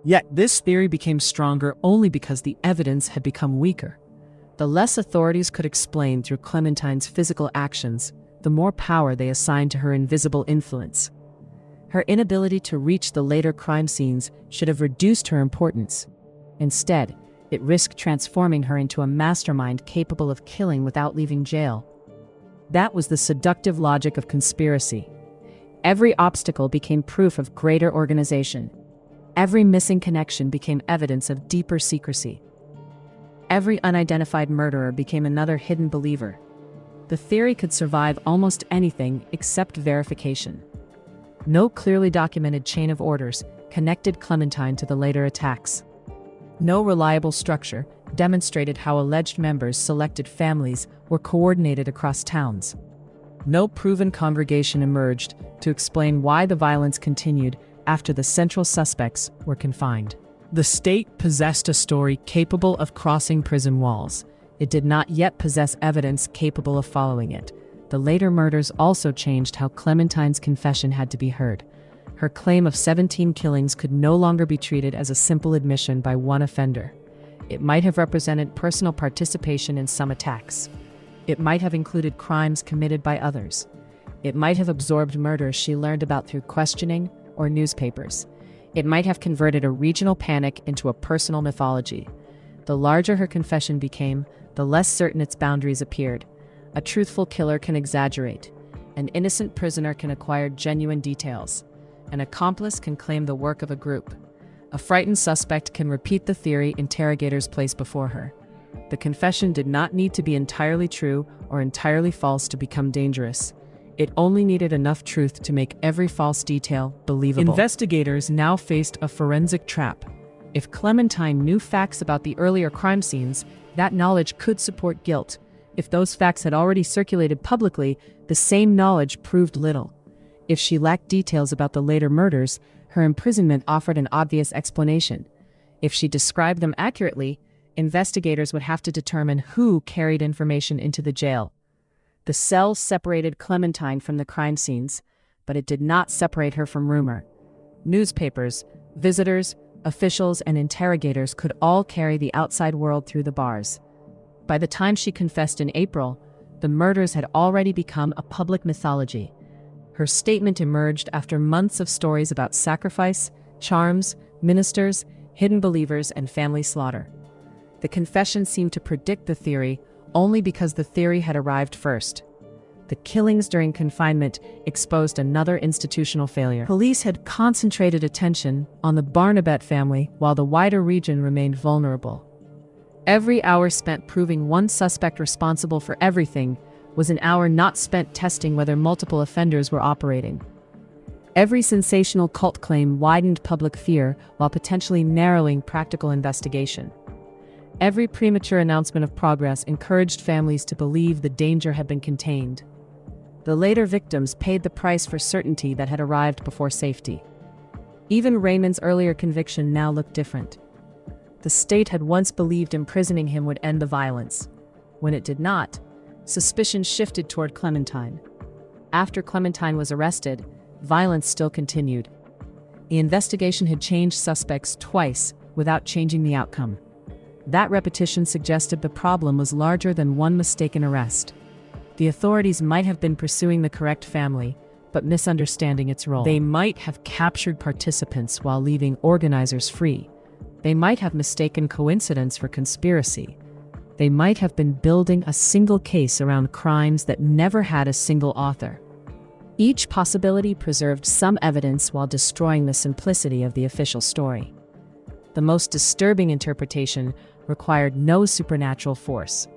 Speaker 1: Yet this theory became stronger only because the evidence had become weaker. The less authorities could explain through Clementine's physical actions, the more power they assigned to her invisible influence. Her inability to reach the later crime scenes should have reduced her importance. Instead, it risked transforming her into a mastermind capable of killing without leaving jail. That was the seductive logic of conspiracy. Every obstacle became proof of greater organization. Every missing connection became evidence of deeper secrecy. Every unidentified murderer became another hidden believer. The theory could survive almost anything except verification. No clearly documented chain of orders connected Clementine to the later attacks. No reliable structure demonstrated how alleged members selected families were coordinated across towns. No proven congregation emerged to explain why the violence continued after the central suspects were confined. The state possessed a story capable of crossing prison walls. It did not yet possess evidence capable of following it. The later murders also changed how Clementine's confession had to be heard. Her claim of 17 killings could no longer be treated as a simple admission by one offender. It might have represented personal participation in some attacks. It might have included crimes committed by others. It might have absorbed murders she learned about through questioning or newspapers. It might have converted a regional panic into a personal mythology. The larger her confession became, the less certain its boundaries appeared. A truthful killer can exaggerate. An innocent prisoner can acquire genuine details. An accomplice can claim the work of a group. A frightened suspect can repeat the theory interrogators placed before her. The confession did not need to be entirely true or entirely false to become dangerous. It only needed enough truth to make every false detail believable. Investigators now faced a forensic trap. If Clementine knew facts about the earlier crime scenes, that knowledge could support guilt. If those facts had already circulated publicly, the same knowledge proved little. If she lacked details about the later murders, her imprisonment offered an obvious explanation. If she described them accurately, investigators would have to determine who carried information into the jail. The cell separated Clementine from the crime scenes, but it did not separate her from rumor. Newspapers, visitors, officials, and interrogators could all carry the outside world through the bars. By the time she confessed in April, the murders had already become a public mythology. Her statement emerged after months of stories about sacrifice, charms, ministers, hidden believers, and family slaughter. The confession seemed to predict the theory only because the theory had arrived first. The killings during confinement exposed another institutional failure. Police had concentrated attention on the Barnabet family while the wider region remained vulnerable. Every hour spent proving one suspect responsible for everything was an hour not spent testing whether multiple offenders were operating. Every sensational cult claim widened public fear while potentially narrowing practical investigation. Every premature announcement of progress encouraged families to believe the danger had been contained. The later victims paid the price for certainty that had arrived before safety. Even Raymond's earlier conviction now looked different. The state had once believed imprisoning him would end the violence. When it did not, suspicion shifted toward Clementine. After Clementine was arrested, violence still continued. The investigation had changed suspects twice without changing the outcome. That repetition suggested the problem was larger than one mistaken arrest. The authorities might have been pursuing the correct family, but misunderstanding its role. They might have captured participants while leaving organizers free. They might have mistaken coincidence for conspiracy. They might have been building a single case around crimes that never had a single author. Each possibility preserved some evidence while destroying the simplicity of the official story. The most disturbing interpretation required no supernatural force.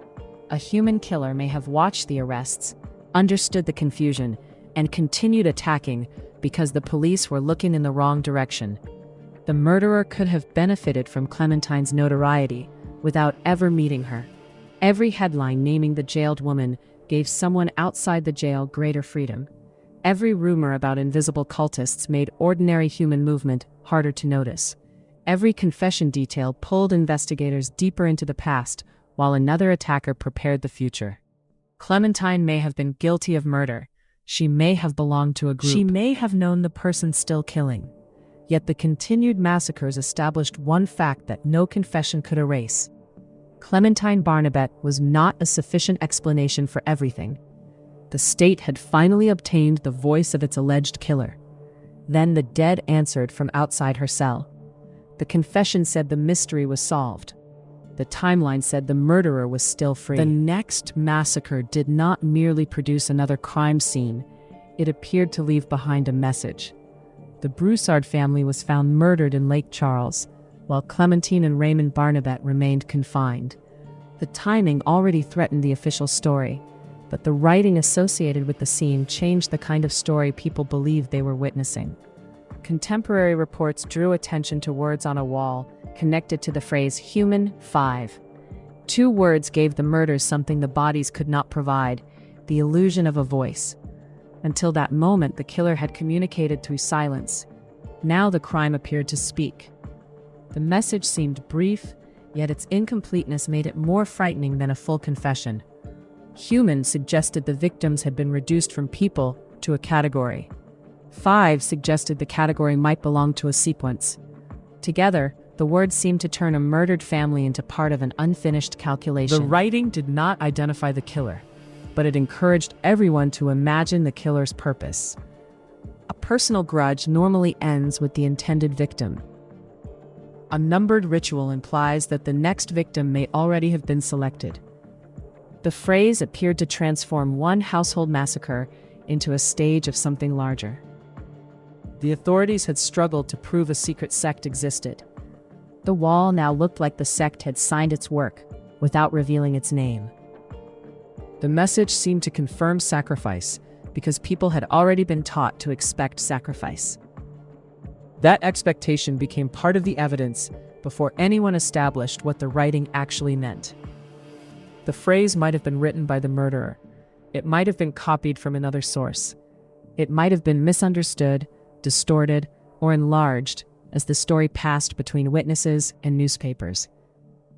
Speaker 1: A human killer may have watched the arrests, understood the confusion, and continued attacking because the police were looking in the wrong direction. The murderer could have benefited from Clementine's notoriety without ever meeting her. Every headline naming the jailed woman gave someone outside the jail greater freedom. Every rumor about invisible cultists made ordinary human movement harder to notice. Every confession detail pulled investigators deeper into the past, while another attacker prepared the future. Clementine may have been guilty of murder. She may have belonged to a group. She may have known the person still killing. Yet the continued massacres established one fact that no confession could erase. Clementine Barnabet was not a sufficient explanation for everything. The state had finally obtained the voice of its alleged killer. Then the dead answered from outside her cell. The confession said the mystery was solved. The timeline said the murderer was still free. The next massacre did not merely produce another crime scene. It appeared to leave behind a message. The Broussard family was found murdered in Lake Charles, while Clementine and Raymond Barnabet remained confined. The timing already threatened the official story, but the writing associated with the scene changed the kind of story people believed they were witnessing. Contemporary reports drew attention to words on a wall connected to the phrase "human 5." 2 words gave the murders something the bodies could not provide: the illusion of a voice. Until that moment, the killer had communicated through silence. Now the crime appeared to speak. The message seemed brief, yet its incompleteness made it more frightening than a full confession. Human suggested the victims had been reduced from people to a category. 5 suggested the category might belong to a sequence. Together, the words seemed to turn a murdered family into part of an unfinished calculation. The writing did not identify the killer, but it encouraged everyone to imagine the killer's purpose. A personal grudge normally ends with the intended victim. A numbered ritual implies that the next victim may already have been selected. The phrase appeared to transform one household massacre into a stage of something larger. The authorities had struggled to prove a secret sect existed. The wall now looked like the sect had signed its work, without revealing its name. The message seemed to confirm sacrifice, because people had already been taught to expect sacrifice. That expectation became part of the evidence before anyone established what the writing actually meant. The phrase might have been written by the murderer. It might have been copied from another source. It might have been misunderstood, distorted, or enlarged as the story passed between witnesses and newspapers.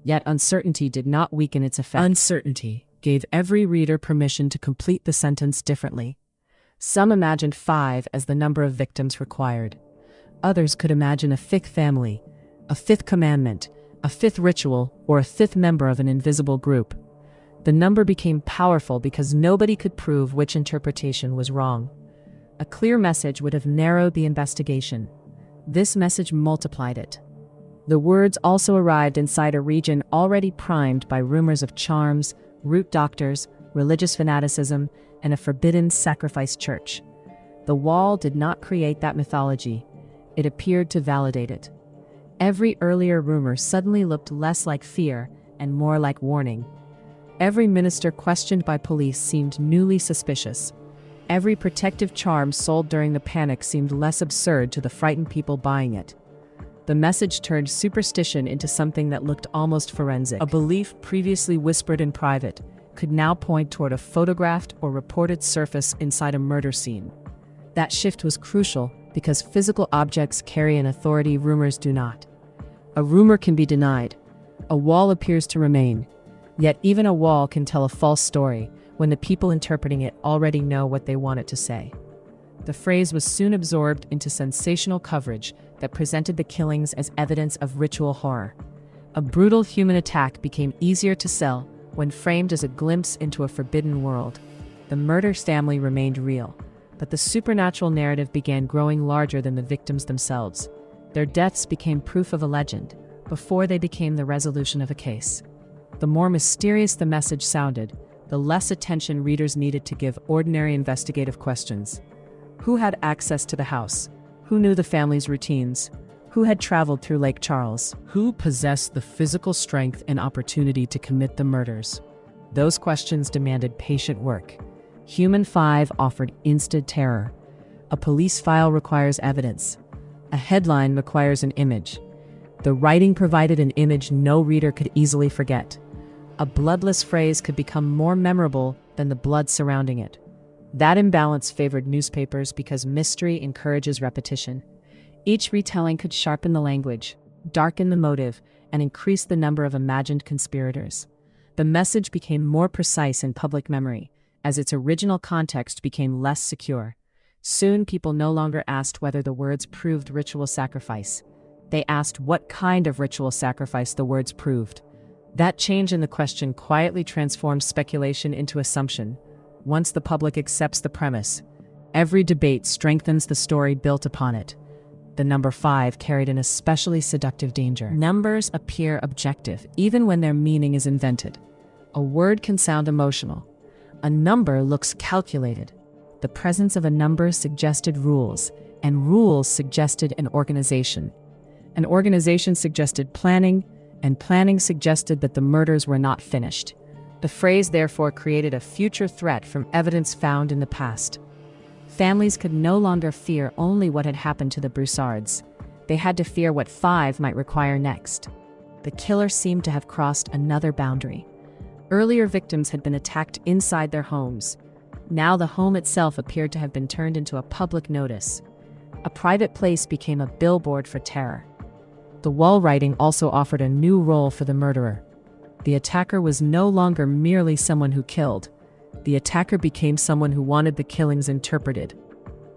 Speaker 1: Yet uncertainty did not weaken its effect. Uncertainty gave every reader permission to complete the sentence differently. Some imagined 5 as the number of victims required. Others could imagine a 5th family, a 5th commandment, a 5th ritual, or a 5th member of an invisible group. The number became powerful because nobody could prove which interpretation was wrong. A clear message would have narrowed the investigation. This message multiplied it. The words also arrived inside a region already primed by rumors of charms, root doctors, religious fanaticism, and a forbidden sacrifice church. The wall did not create that mythology. It appeared to validate it. Every earlier rumor suddenly looked less like fear and more like warning. Every minister questioned by police seemed newly suspicious. Every protective charm sold during the panic seemed less absurd to the frightened people buying it. The message turned superstition into something that looked almost forensic. A belief previously whispered in private could now point toward a photographed or reported surface inside a murder scene. That shift was crucial because physical objects carry an authority rumors do not. A rumor can be denied. A wall appears to remain. Yet even a wall can tell a false story when the people interpreting it already know what they want it to say. The phrase was soon absorbed into sensational coverage that presented the killings as evidence of ritual horror. A brutal human attack became easier to sell when framed as a glimpse into a forbidden world. The murder family remained real, but the supernatural narrative began growing larger than the victims themselves. Their deaths became proof of a legend before they became the resolution of a case. The more mysterious the message sounded, the less attention readers needed to give ordinary investigative questions. Who had access to the house? Who knew the family's routines? Who had traveled through Lake Charles? Who possessed the physical strength and opportunity to commit the murders? Those questions demanded patient work. Human 5 offered instant terror. A police file requires evidence. A headline requires an image. The writing provided an image no reader could easily forget. A bloodless phrase could become more memorable than the blood surrounding it. That imbalance favored newspapers because mystery encourages repetition. Each retelling could sharpen the language, darken the motive, and increase the number of imagined conspirators. The message became more precise in public memory, as its original context became less secure. Soon people no longer asked whether the words proved ritual sacrifice. They asked what kind of ritual sacrifice the words proved. That change in the question quietly transformed speculation into assumption. Once the public accepts the premise, every debate strengthens the story built upon it. The number 5 carried an especially seductive danger. Numbers appear objective, even when their meaning is invented. A word can sound emotional. A number looks calculated. The presence of a number suggested rules, and rules suggested an organization. An organization suggested planning, and planning suggested that the murders were not finished. The phrase therefore created a future threat from evidence found in the past. Families could no longer fear only what had happened to the Broussards. They had to fear what 5 might require next. The killer seemed to have crossed another boundary. Earlier victims had been attacked inside their homes. Now the home itself appeared to have been turned into a public notice. A private place became a billboard for terror. The wall writing also offered a new role for the murderer. The attacker was no longer merely someone who killed. The attacker became someone who wanted the killings interpreted.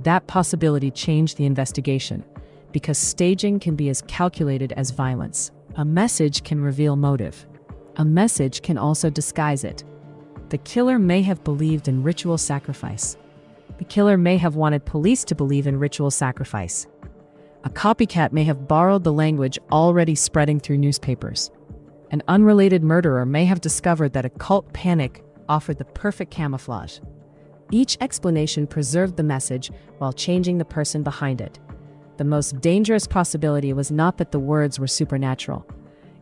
Speaker 1: That possibility changed the investigation, because staging can be as calculated as violence. A message can reveal motive. A message can also disguise it. The killer may have believed in ritual sacrifice. The killer may have wanted police to believe in ritual sacrifice. A copycat may have borrowed the language already spreading through newspapers. An unrelated murderer may have discovered that a cult panic offered the perfect camouflage. Each explanation preserved the message while changing the person behind it. The most dangerous possibility was not that the words were supernatural.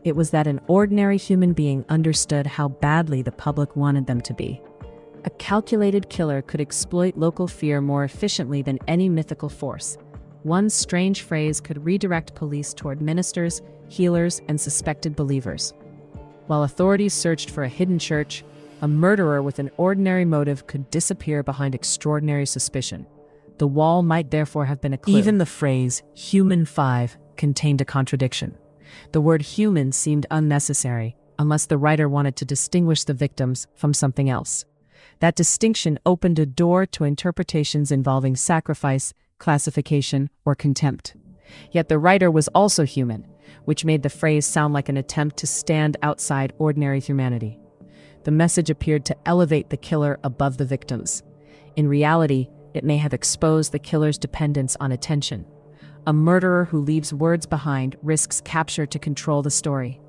Speaker 1: It was that an ordinary human being understood how badly the public wanted them to be. A calculated killer could exploit local fear more efficiently than any mythical force. One strange phrase could redirect police toward ministers, healers, and suspected believers. While authorities searched for a hidden church, a murderer with an ordinary motive could disappear behind extraordinary suspicion. The wall might therefore have been a clue. Even the phrase, "human 5, contained a contradiction. The word human seemed unnecessary, unless the writer wanted to distinguish the victims from something else. That distinction opened a door to interpretations involving sacrifice, classification, or contempt. Yet the writer was also human, which made the phrase sound like an attempt to stand outside ordinary humanity. The message appeared to elevate the killer above the victims. In reality, it may have exposed the killer's dependence on attention. A murderer who leaves words behind risks capture to control the story.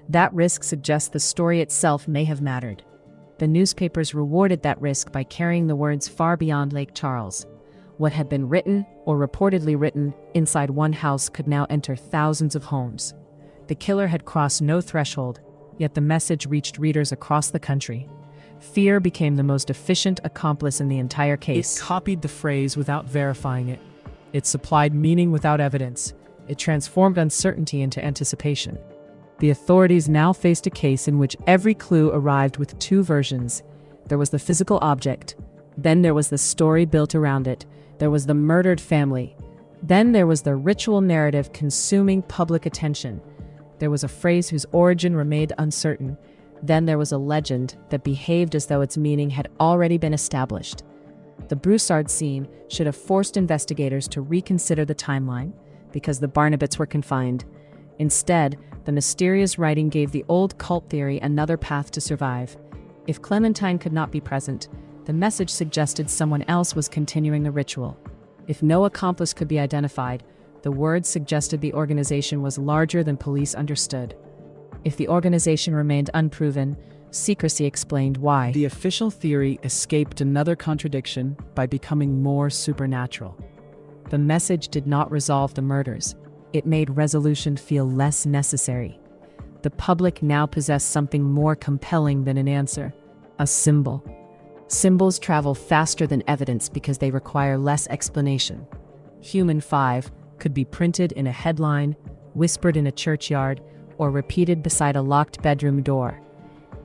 Speaker 1: That risk suggests the story itself may have mattered. The newspapers rewarded that risk by carrying the words far beyond Lake Charles. What had been written, or reportedly written, inside one house could now enter thousands of homes. The killer had crossed no threshold, yet the message reached readers across the country. Fear became the most efficient accomplice in the entire case.
Speaker 2: It copied the phrase without verifying it. It supplied meaning without evidence. It transformed uncertainty into anticipation. The authorities now faced a case in which every clue arrived with two versions. There was the physical object. Then there was the story built around it. There was the murdered family. Then there was the ritual narrative consuming public attention. There was a phrase whose origin remained uncertain. Then there was a legend that behaved as though its meaning had already been established. The Broussard scene should have forced investigators to reconsider the timeline, because the Barnabets were confined. Instead, the mysterious writing gave the old cult theory another path to survive. If Clementine could not be present, the message suggested someone else was continuing the ritual. If no accomplice could be identified, the words suggested the organization was larger than police understood. If the organization remained unproven, secrecy explained why. The official theory escaped another contradiction by becoming more supernatural.
Speaker 1: The message did not resolve the murders. It made resolution feel less necessary. The public now possessed something more compelling than an answer: a symbol. Symbols travel faster than evidence because they require less explanation. Human 5 could be printed in a headline, whispered in a churchyard, or repeated beside a locked bedroom door.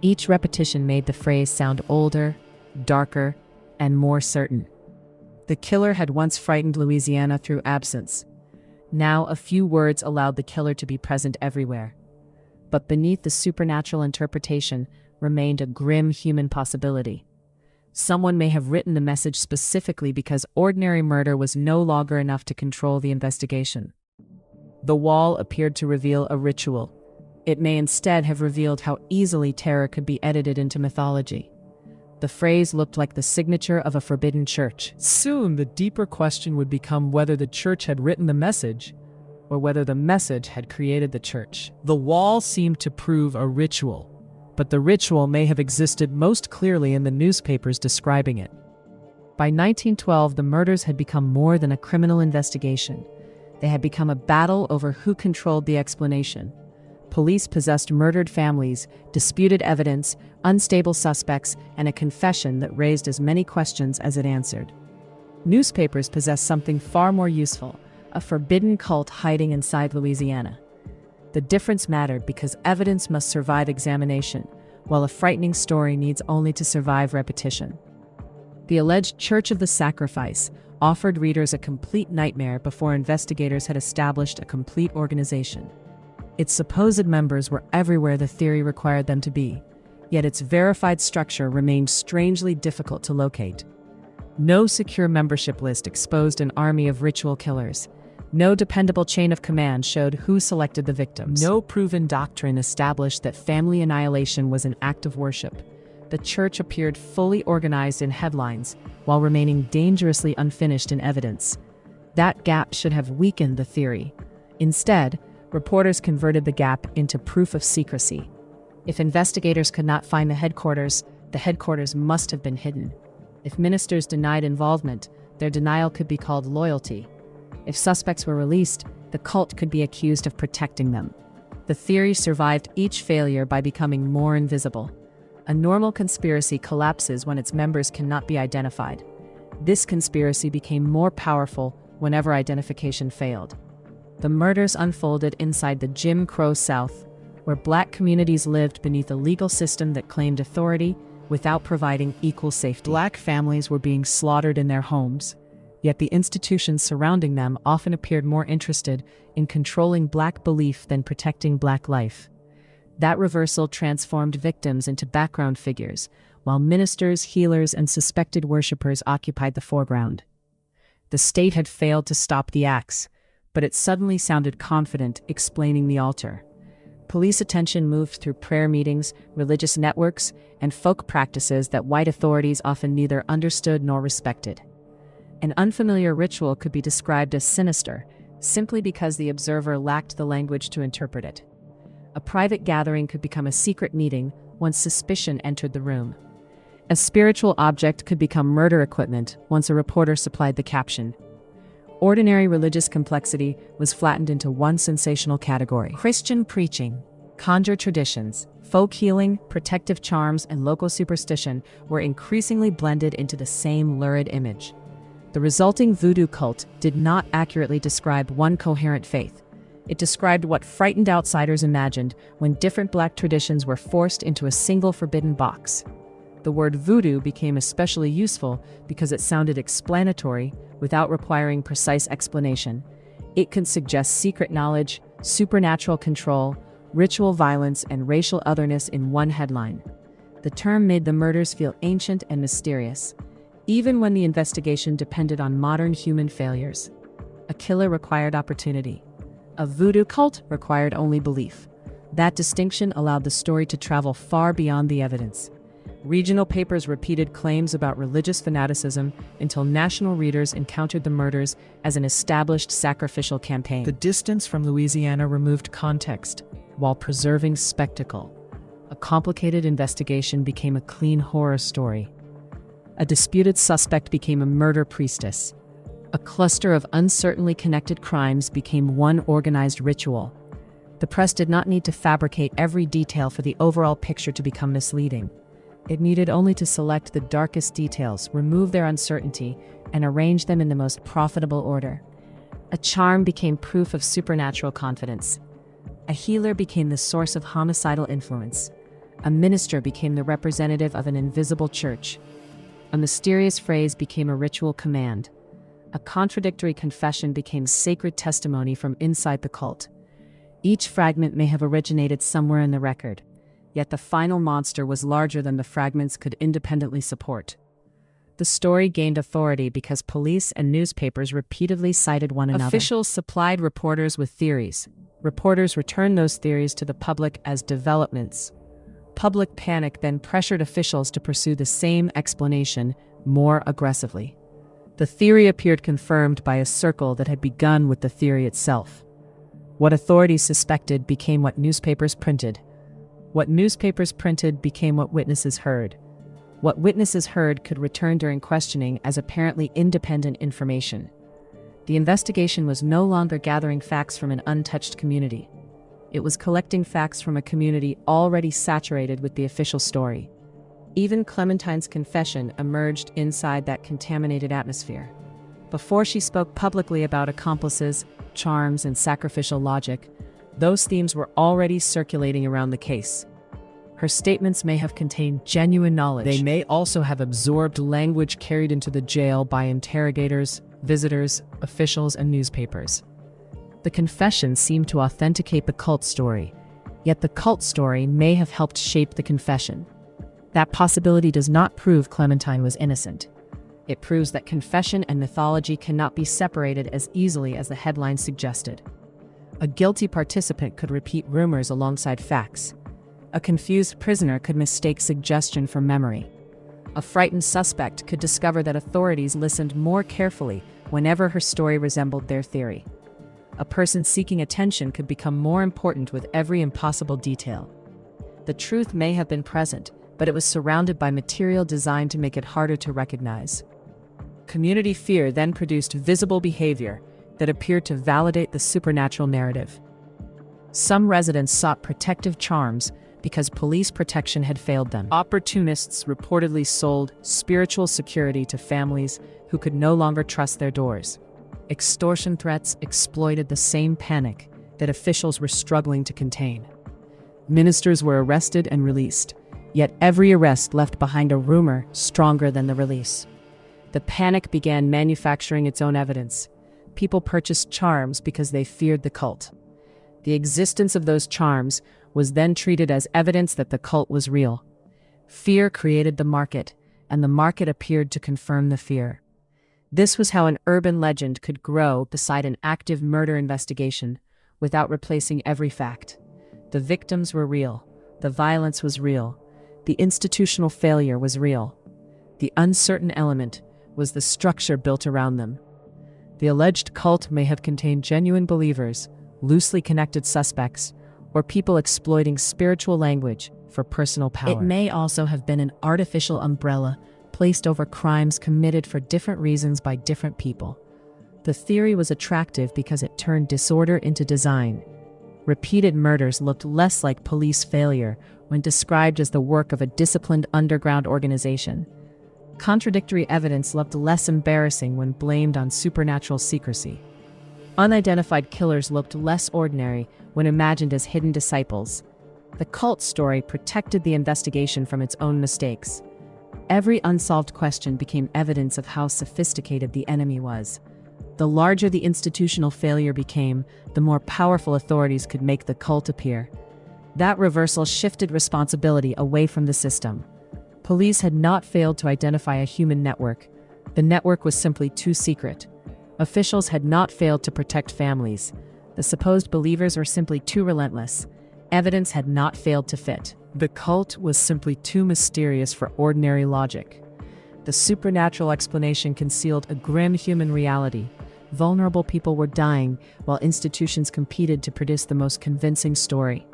Speaker 1: Each repetition made the phrase sound older, darker, and more certain. The killer had once frightened Louisiana through absence. Now a few words allowed the killer to be present everywhere. But beneath the supernatural interpretation remained a grim human possibility. Someone may have written the message specifically because ordinary murder was no longer enough to control the investigation. The wall appeared to reveal a ritual. It may instead have revealed how easily terror could be edited into mythology. The phrase looked like the signature of a forbidden church.
Speaker 2: Soon, the deeper question would become whether the church had written the message, or whether the message had created the church. The wall seemed to prove a ritual, but the ritual may have existed most clearly in the newspapers describing it.
Speaker 1: By 1912, the murders had become more than a criminal investigation. They had become a battle over who controlled the explanation. Police possessed murdered families, disputed evidence, unstable suspects, and a confession that raised as many questions as it answered. Newspapers possessed something far more useful: a forbidden cult hiding inside Louisiana. The difference mattered because evidence must survive examination, while a frightening story needs only to survive repetition. The alleged Church of the Sacrifice offered readers a complete nightmare before investigators had established a complete organization. Its supposed members were everywhere the theory required them to be, yet its verified structure remained strangely difficult to locate. No secure membership list exposed an army of ritual killers. No dependable chain of command showed who selected the victims. No proven doctrine established that family annihilation was an act of worship. The church appeared fully organized in headlines, while remaining dangerously unfinished in evidence. That gap should have weakened the theory. Instead, reporters converted the gap into proof of secrecy. If investigators could not find the headquarters must have been hidden. If ministers denied involvement, their denial could be called loyalty. If suspects were released, the cult could be accused of protecting them. The theory survived each failure by becoming more invisible. A normal conspiracy collapses when its members cannot be identified. This conspiracy became more powerful whenever identification failed. The murders unfolded inside the Jim Crow South, where Black communities lived beneath a legal system that claimed authority without providing equal safety.
Speaker 2: Black families were being slaughtered in their homes, yet the institutions surrounding them often appeared more interested in controlling Black belief than protecting Black life.
Speaker 1: That reversal transformed victims into background figures, while ministers, healers, and suspected worshippers occupied the foreground. The state had failed to stop the acts, but it suddenly sounded confident, explaining the altar. Police attention moved through prayer meetings, religious networks, and folk practices that white authorities often neither understood nor respected. An unfamiliar ritual could be described as sinister, simply because the observer lacked the language to interpret it. A private gathering could become a secret meeting once suspicion entered the room. A spiritual object could become murder equipment once a reporter supplied the caption. Ordinary religious complexity was flattened into one sensational category. Christian preaching, conjure traditions, folk healing, protective charms, and local superstition were increasingly blended into the same lurid image. The resulting voodoo cult did not accurately describe one coherent faith. It described what frightened outsiders imagined when different Black traditions were forced into a single forbidden box. The word voodoo became especially useful because it sounded explanatory without requiring precise explanation. It could suggest secret knowledge, supernatural control, ritual violence, and racial otherness in one headline. The term made the murders feel ancient and mysterious, even when the investigation depended on modern human failures. A killer required opportunity. A voodoo cult required only belief. That distinction allowed the story to travel far beyond the evidence. Regional papers repeated claims about religious fanaticism until national readers encountered the murders as an established sacrificial campaign.
Speaker 2: The distance from Louisiana removed context,
Speaker 1: while preserving spectacle. A complicated investigation became a clean horror story. A disputed suspect became a murder priestess. A cluster of uncertainly connected crimes became one organized ritual. The press did not need to fabricate every detail for the overall picture to become misleading. It needed only to select the darkest details, remove their uncertainty, and arrange them in the most profitable order. A charm became proof of supernatural confidence. A healer became the source of homicidal influence. A minister became the representative of an invisible church. A mysterious phrase became a ritual command. A contradictory confession became sacred testimony from inside the cult. Each fragment may have originated somewhere in the record, yet the final monster was larger than the fragments could independently support. The story gained authority because police and newspapers repeatedly cited one another. Officials supplied reporters with theories. Reporters returned those theories to the public as developments. Public panic then pressured officials to pursue the same explanation more aggressively. The theory appeared confirmed by a circle that had begun with the theory itself. What authorities suspected became what newspapers printed. What newspapers printed became what witnesses heard. What witnesses heard could return during questioning as apparently independent information. The investigation was no longer gathering facts from an untouched community. It was collecting facts from a community already saturated with the official story. Even Clementine's confession emerged inside that contaminated atmosphere. Before she spoke publicly about accomplices, charms, and sacrificial logic, those themes were already circulating around the case. Her statements may have contained genuine knowledge.
Speaker 2: They may also have absorbed language carried into the jail by interrogators, visitors, officials, and newspapers.
Speaker 1: The confession seemed to authenticate the cult story, yet the cult story may have helped shape the confession. That possibility does not prove Clementine was innocent. It proves that confession and mythology cannot be separated as easily as the headline suggested. A guilty participant could repeat rumors alongside facts. A confused prisoner could mistake suggestion for memory. A frightened suspect could discover that authorities listened more carefully whenever her story resembled their theory. A person seeking attention could become more important with every impossible detail. The truth may have been present, but it was surrounded by material designed to make it harder to recognize. Community fear then produced visible behavior that appeared to validate the supernatural narrative. Some residents sought protective charms because police protection had failed them. Opportunists reportedly sold spiritual security to families who could no longer trust their doors. Extortion threats exploited the same panic that officials were struggling to contain. Ministers were arrested and released, yet every arrest left behind a rumor stronger than the release. The panic began manufacturing its own evidence. People purchased charms because they feared the cult. The existence of those charms was then treated as evidence that the cult was real. Fear created the market, and the market appeared to confirm the fear. This was how an urban legend could grow beside an active murder investigation without replacing every fact. The victims were real. The violence was real. The institutional failure was real. The uncertain element was the structure built around them. The alleged cult may have contained genuine believers, loosely connected suspects, or people exploiting spiritual language for personal power. It may also have been an artificial umbrella placed over crimes committed for different reasons by different people. The theory was attractive because it turned disorder into design. Repeated murders looked less like police failure when described as the work of a disciplined underground organization. Contradictory evidence looked less embarrassing when blamed on supernatural secrecy. Unidentified killers looked less ordinary when imagined as hidden disciples. The cult story protected the investigation from its own mistakes. Every unsolved question became evidence of how sophisticated the enemy was. The larger the institutional failure became, the more powerful authorities could make the cult appear. That reversal shifted responsibility away from the system. Police had not failed to identify a human network. The network was simply too secret. Officials had not failed to protect families. The supposed believers were simply too relentless. Evidence had not failed to fit. The cult was simply too mysterious for ordinary logic. The supernatural explanation concealed a grim human reality. Vulnerable people were dying, while institutions competed to produce the most convincing story.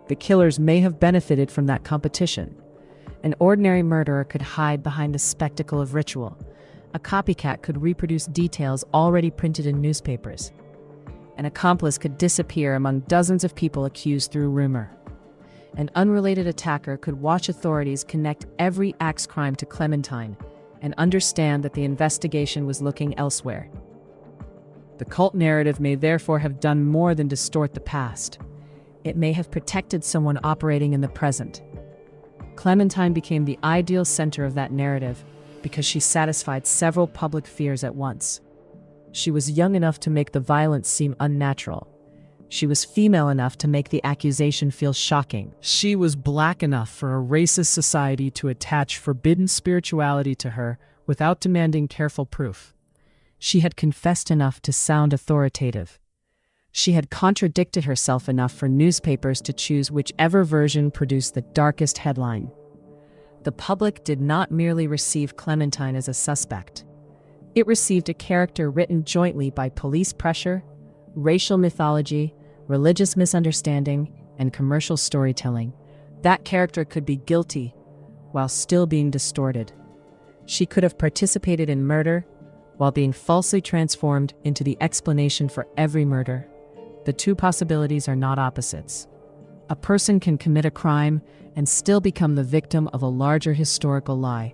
Speaker 1: The killers may have benefited from that competition. An ordinary murderer could hide behind the spectacle of ritual. A copycat could reproduce details already printed in newspapers. An accomplice could disappear among dozens of people accused through rumor. An unrelated attacker could watch authorities connect every axe crime to Clementine and understand that the investigation was looking elsewhere. The cult narrative may therefore have done more than distort the past. It may have protected someone operating in the present. Clementine became the ideal center of that narrative because she satisfied several public fears at once. She was young enough to make the violence seem unnatural. She was female enough to make the accusation feel shocking.
Speaker 2: She was black enough for a racist society to attach forbidden spirituality to her without demanding careful proof.
Speaker 1: She had confessed enough to sound authoritative. She had contradicted herself enough for newspapers to choose whichever version produced the darkest headline. The public did not merely receive Clementine as a suspect. It received a character written jointly by police pressure, racial mythology, religious misunderstanding, and commercial storytelling. That character could be guilty while still being distorted. She could have participated in murder while being falsely transformed into the explanation for every murder. The two possibilities are not opposites. A person can commit a crime and still become the victim of a larger historical lie.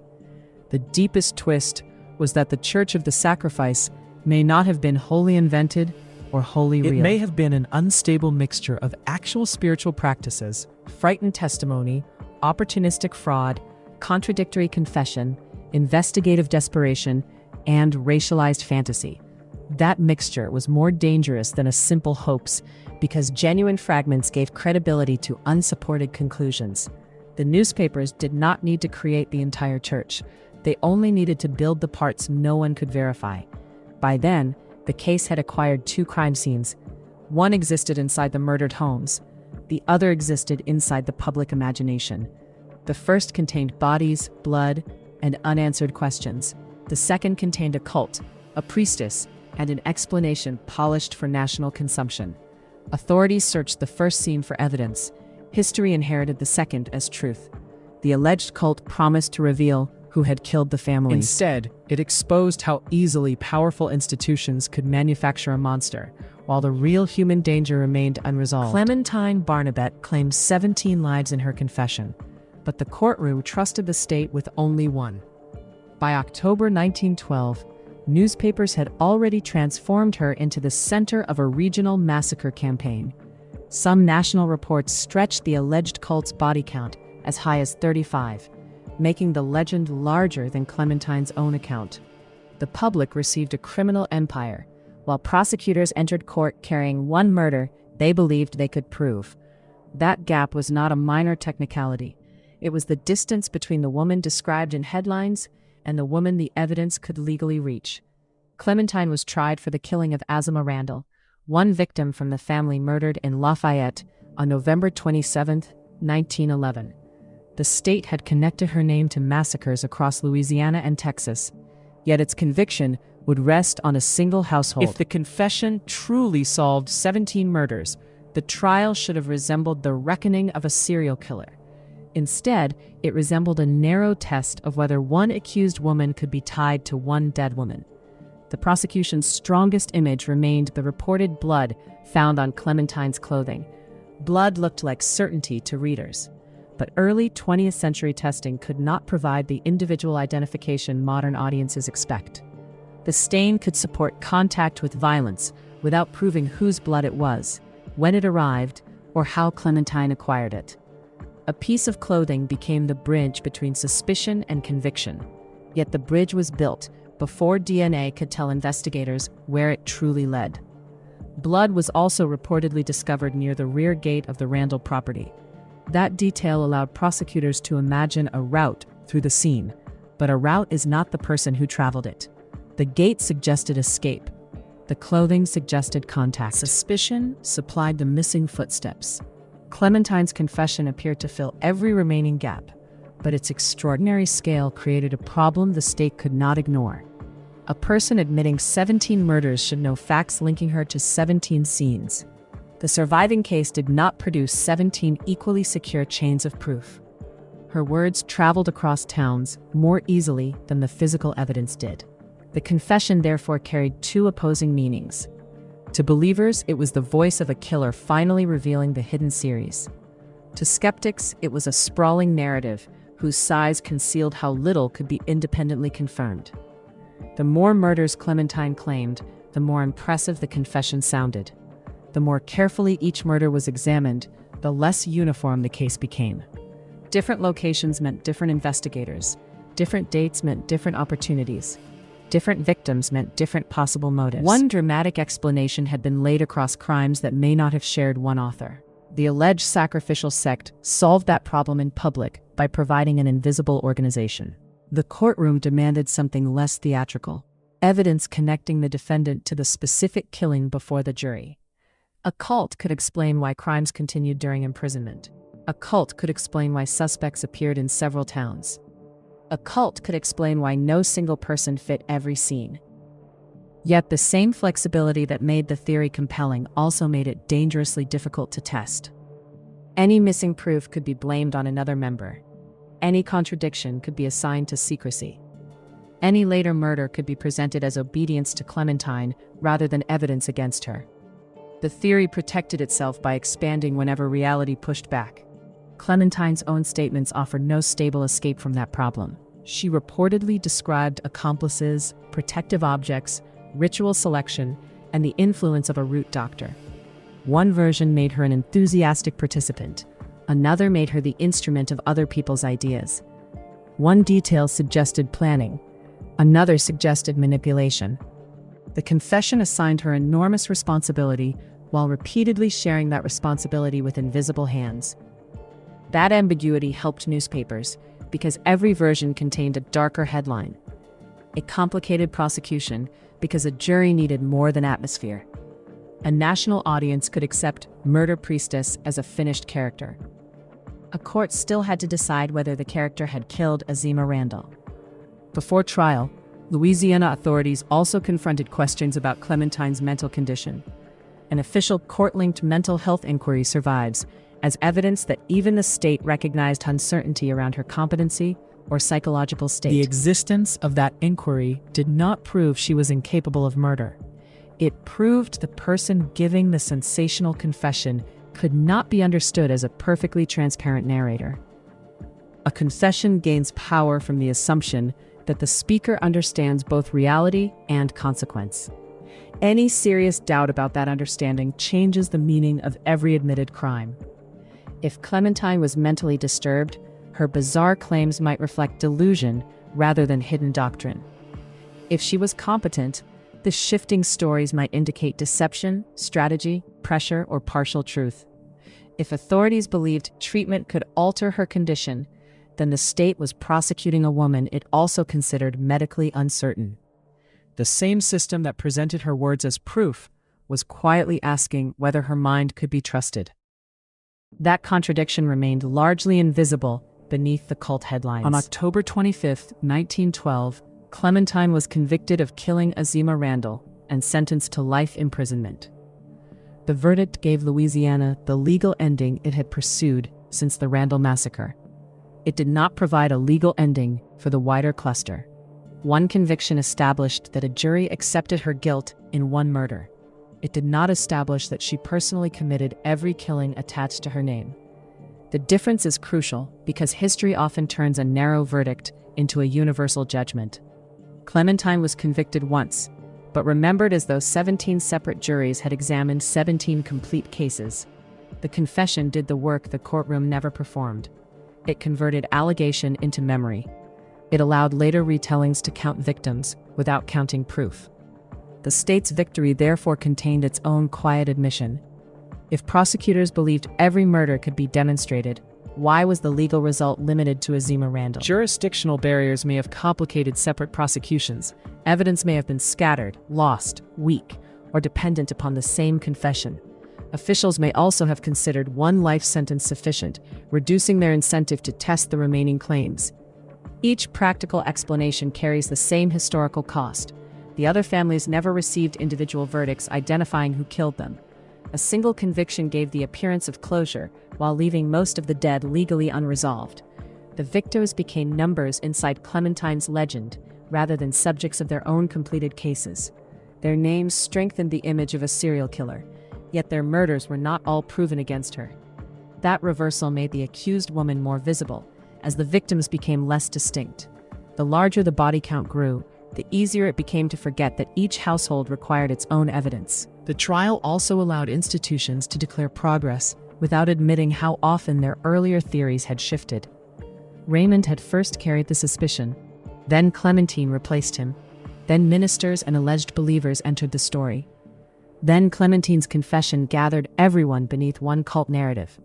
Speaker 1: The deepest twist was that the Church of the Sacrifice may not have been wholly invented or wholly real.
Speaker 2: It may have been an unstable mixture of actual spiritual practices,
Speaker 1: frightened testimony, opportunistic fraud, contradictory confession, investigative desperation, and racialized fantasy. That mixture was more dangerous than a simple hoax because genuine fragments gave credibility to unsupported conclusions. The newspapers did not need to create the entire church. They only needed to build the parts no one could verify. By then, the case had acquired two crime scenes. One existed inside the murdered homes. The other existed inside the public imagination. The first contained bodies, blood, and unanswered questions. The second contained a cult, a priestess, and an explanation polished for national consumption. Authorities searched the first scene for evidence. History inherited the second as truth. The alleged cult promised to reveal who had killed the families.
Speaker 2: Instead, it exposed how easily powerful institutions could manufacture a monster, while the real human danger remained unresolved.
Speaker 1: Clementine Barnabet claimed 17 lives in her confession, but the courtroom trusted the state with only one. By October 1912, Newspapers had already transformed her into the center of a regional massacre campaign. Some national reports stretched the alleged cult's body count as high as 35, making the legend larger than Clementine's own account. The public received a criminal empire, while prosecutors entered court carrying one murder they believed they could prove. That gap was not a minor technicality. It was the distance between the woman described in headlines and the woman the evidence could legally reach. Clementine was tried for the killing of Azima Randall, one victim from the family murdered in Lafayette on November 27, 1911. The state had connected her name to massacres across Louisiana and Texas, yet its conviction would rest on a single household. If the confession truly solved 17 murders, the trial should have resembled the reckoning of a serial killer. Instead, it resembled a narrow test of whether one accused woman could be tied to one dead woman. The prosecution's strongest image remained the reported blood found on Clementine's clothing. Blood looked like certainty to readers, but early 20th century testing could not provide the individual identification modern audiences expect. The stain could support contact with violence without proving whose blood it was, when it arrived, or how Clementine acquired it. A piece of clothing became the bridge between suspicion and conviction, yet the bridge was built before DNA could tell investigators where it truly led. Blood was also reportedly discovered near the rear gate of the Randall property. That detail allowed prosecutors to imagine a route through the scene, but a route is not the person who traveled it. The gate suggested escape. The clothing suggested contact. Suspicion supplied the missing footsteps. Clementine's confession appeared to fill every remaining gap, but its extraordinary scale created a problem the state could not ignore. A person admitting 17 murders should know facts linking her to 17 scenes. The surviving case did not produce 17 equally secure chains of proof. Her words traveled across towns more easily than the physical evidence did. The confession therefore carried two opposing meanings. To believers, it was the voice of a killer finally revealing the hidden series. To skeptics, it was a sprawling narrative whose size concealed how little could be independently confirmed. The more murders Clementine claimed, the more impressive the confession sounded. The more carefully each murder was examined, the less uniform the case became. Different locations meant different investigators. Different dates meant different opportunities. Different victims meant different possible motives. One dramatic explanation had been laid across crimes that may not have shared one author. The alleged sacrificial sect solved that problem in public by providing an invisible organization. The courtroom demanded something less theatrical, evidence connecting the defendant to the specific killing before the jury. A cult could explain why crimes continued during imprisonment. A cult could explain why suspects appeared in several towns. A cult could explain why no single person fit every scene. Yet the same flexibility that made the theory compelling also made it dangerously difficult to test. Any missing proof could be blamed on another member. Any contradiction could be assigned to secrecy. Any later murder could be presented as obedience to Clementine rather than evidence against her. The theory protected itself by expanding whenever reality pushed back. Clementine's own statements offered no stable escape from that problem. She reportedly described accomplices, protective objects, ritual selection, and the influence of a root doctor. One version made her an enthusiastic participant. Another made her the instrument of other people's ideas. One detail suggested planning. Another suggested manipulation. The confession assigned her enormous responsibility while repeatedly sharing that responsibility with invisible hands. That ambiguity helped newspapers because every version contained a darker headline. A complicated prosecution because a jury needed more than atmosphere. A national audience could accept Murder Priestess as a finished character. A court still had to decide whether the character had killed Azima Randall. Before trial, Louisiana authorities also confronted questions about Clementine's mental condition. An official court-linked mental health inquiry survives as evidence that even the state recognized uncertainty around her competency or psychological state.
Speaker 2: The existence of that inquiry did not prove she was incapable of murder.
Speaker 1: It proved the person giving the sensational confession could not be understood as a perfectly transparent narrator. A confession gains power from the assumption that the speaker understands both reality and consequence. Any serious doubt about that understanding changes the meaning of every admitted crime. If Clementine was mentally disturbed, her bizarre claims might reflect delusion rather than hidden doctrine. If she was competent, the shifting stories might indicate deception, strategy, pressure, or partial truth. If authorities believed treatment could alter her condition, then the state was prosecuting a woman it also considered medically uncertain.
Speaker 2: The same system that presented her words as proof
Speaker 1: Was quietly asking whether her mind could be trusted. That contradiction remained largely invisible beneath the cult headlines.
Speaker 2: On October 25, 1912,
Speaker 1: Clementine was convicted of killing Azima Randall and sentenced to life imprisonment. The verdict gave Louisiana the legal ending it had pursued since the Randall massacre. It did not provide a legal ending for the wider cluster. One conviction established that a jury accepted her guilt in one murder. It did not establish that she personally committed every killing attached to her name. The difference is crucial because history often turns a narrow verdict into a universal judgment. Clementine was convicted once, but remembered as though 17 separate juries had examined 17 complete cases. The confession did the work the courtroom never performed. It converted allegation into memory. It allowed later retellings to count victims without counting proof. The state's victory therefore contained its own quiet admission. If prosecutors believed every murder could be demonstrated, why was the legal result limited to Azima Randall?
Speaker 2: jurisdictional barriers may have complicated separate prosecutions.
Speaker 1: Evidence may have been scattered, lost, weak, or dependent upon the same confession. Officials may also have considered one life sentence sufficient, reducing their incentive to test the remaining claims. Each practical explanation carries the same historical cost. The other families never received individual verdicts identifying who killed them. A single conviction gave the appearance of closure, while leaving most of the dead legally unresolved. The victims became numbers inside Clementine's legend, rather than subjects of their own completed cases. Their names strengthened the image of a serial killer, yet their murders were not all proven against her. That reversal made the accused woman more visible, as the victims became less distinct. The larger the body count grew, the easier it became to forget that each household required its own evidence.
Speaker 2: The trial also allowed institutions to declare progress
Speaker 1: Without admitting how often their earlier theories had shifted. Raymond had first carried the suspicion, then Clementine replaced him, then ministers and alleged believers entered the story. Then Clementine's confession gathered everyone beneath one cult narrative.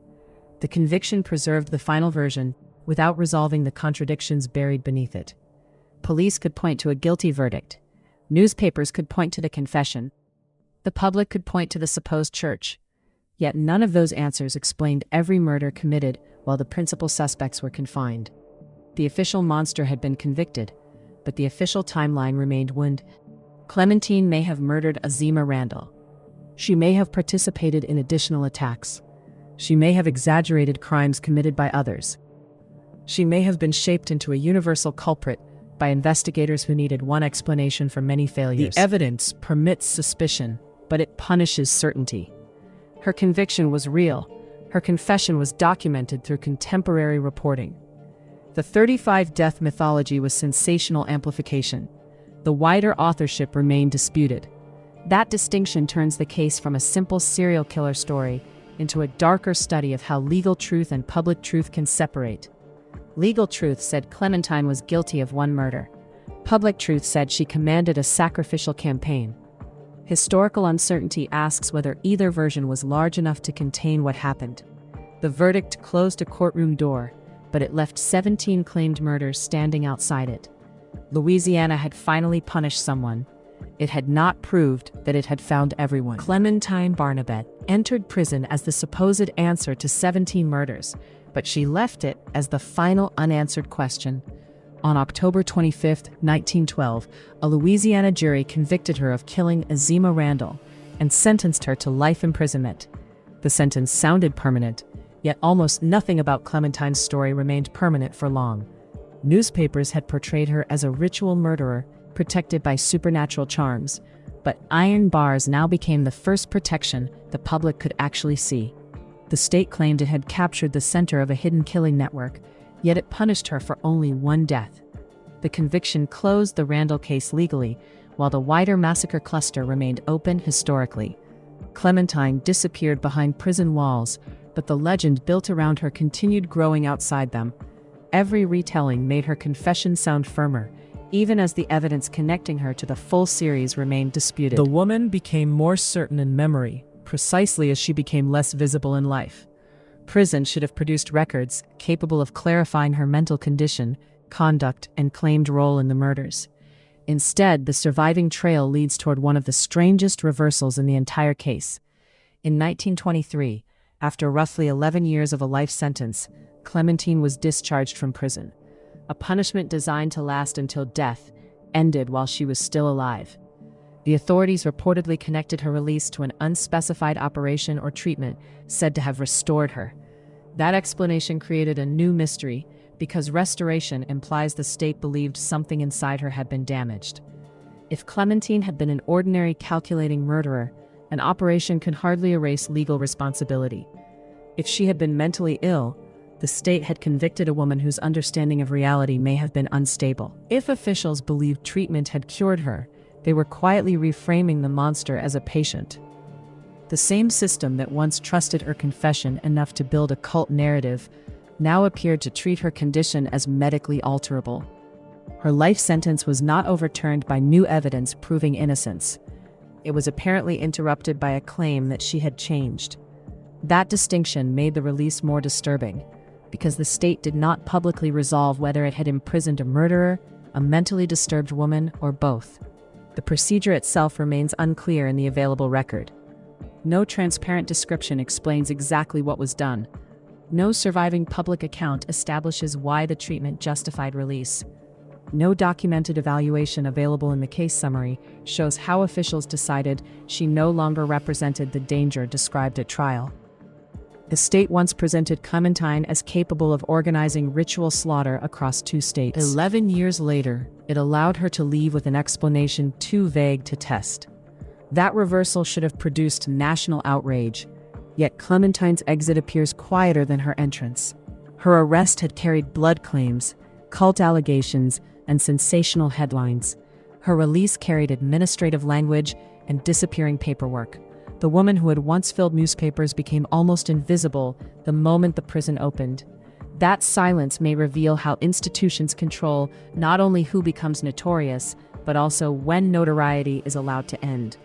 Speaker 1: The conviction preserved the final version without resolving the contradictions buried beneath it. Police could point to a guilty verdict. Newspapers could point to the confession. The public could point to the supposed church. Yet none of those answers explained every murder committed while the principal suspects were confined. The official monster had been convicted, but the official timeline remained wounded. Clementine may have murdered Azima Randall. She may have participated in additional attacks. She may have exaggerated crimes committed by others. She may have been shaped into a universal culprit by investigators who needed one explanation for many failures.
Speaker 2: The evidence permits suspicion,
Speaker 1: but it punishes certainty. Her conviction was real. Her confession was documented through contemporary reporting. The 35 death mythology was sensational amplification. The wider authorship remained disputed. That distinction turns the case from a simple serial killer story into a darker study of how legal truth and public truth can separate. Legal truth said Clementine was guilty of one murder. Public truth said she commanded a sacrificial campaign. Historical uncertainty asks whether either version was large enough to contain what happened. The verdict closed a courtroom door, but it left 17 claimed murders standing outside it. Louisiana had finally punished someone. It had not proved that it had found everyone. Clementine Barnabet entered prison as the supposed answer to 17 murders, but she left it as the final unanswered question. On October 25, 1912, a Louisiana jury convicted her of killing Azima Randall and sentenced her to life imprisonment. The sentence sounded permanent, yet almost nothing about Clementine's story remained permanent for long. Newspapers had portrayed her as a ritual murderer protected by supernatural charms, but iron bars now became the first protection the public could actually see. The state claimed it had captured the center of a hidden killing network, yet it punished her for only one death. The conviction closed the Randall case legally, while the wider massacre cluster remained open historically. Clementine disappeared behind prison walls, but the legend built around her continued growing outside them. Every retelling made her confession sound firmer, even as the evidence connecting her to the full series remained disputed.
Speaker 2: The woman became more certain in memory, precisely as she became less visible in life. Prison should have produced records capable of clarifying her mental condition, conduct, and claimed role in the murders. Instead, the surviving trail leads toward one of the strangest reversals in the entire case. In 1923, after roughly 11 years of a life sentence, Clementine was discharged from prison. A punishment designed to last until death ended while she was still alive. The authorities reportedly connected her release to an unspecified operation or treatment said to have restored her. That explanation created a new mystery, because restoration implies the state believed something inside her had been damaged. If Clementine had been an ordinary calculating murderer, an operation could hardly erase legal responsibility. If she had been mentally ill, the state had convicted a woman whose understanding of reality may have been unstable. If officials believed treatment had cured her, they were quietly reframing the monster as a patient. The same system that once trusted her confession enough to build a cult narrative now appeared to treat her condition as medically alterable. Her life sentence was not overturned by new evidence proving innocence. It was apparently interrupted by a claim that she had changed. That distinction made the release more disturbing, because the state did not publicly resolve whether it had imprisoned a murderer, a mentally disturbed woman, or both. The procedure itself remains unclear in the available record. No transparent description explains exactly what was done. No surviving public account establishes why the treatment justified release. No documented evaluation available in the case summary shows how officials decided she no longer represented the danger described at trial. The state once presented Clementine as capable of organizing ritual slaughter across 2 states. 11 years later, it allowed her to leave with an explanation too vague to test. That reversal should have produced national outrage, yet Clementine's exit appears quieter than her entrance. Her arrest had carried blood claims, cult allegations, and sensational headlines. Her release carried administrative language and disappearing paperwork. The woman who had once filled newspapers became almost invisible the moment the prison opened. That silence may reveal how institutions control not only who becomes notorious, but also when notoriety is allowed to end.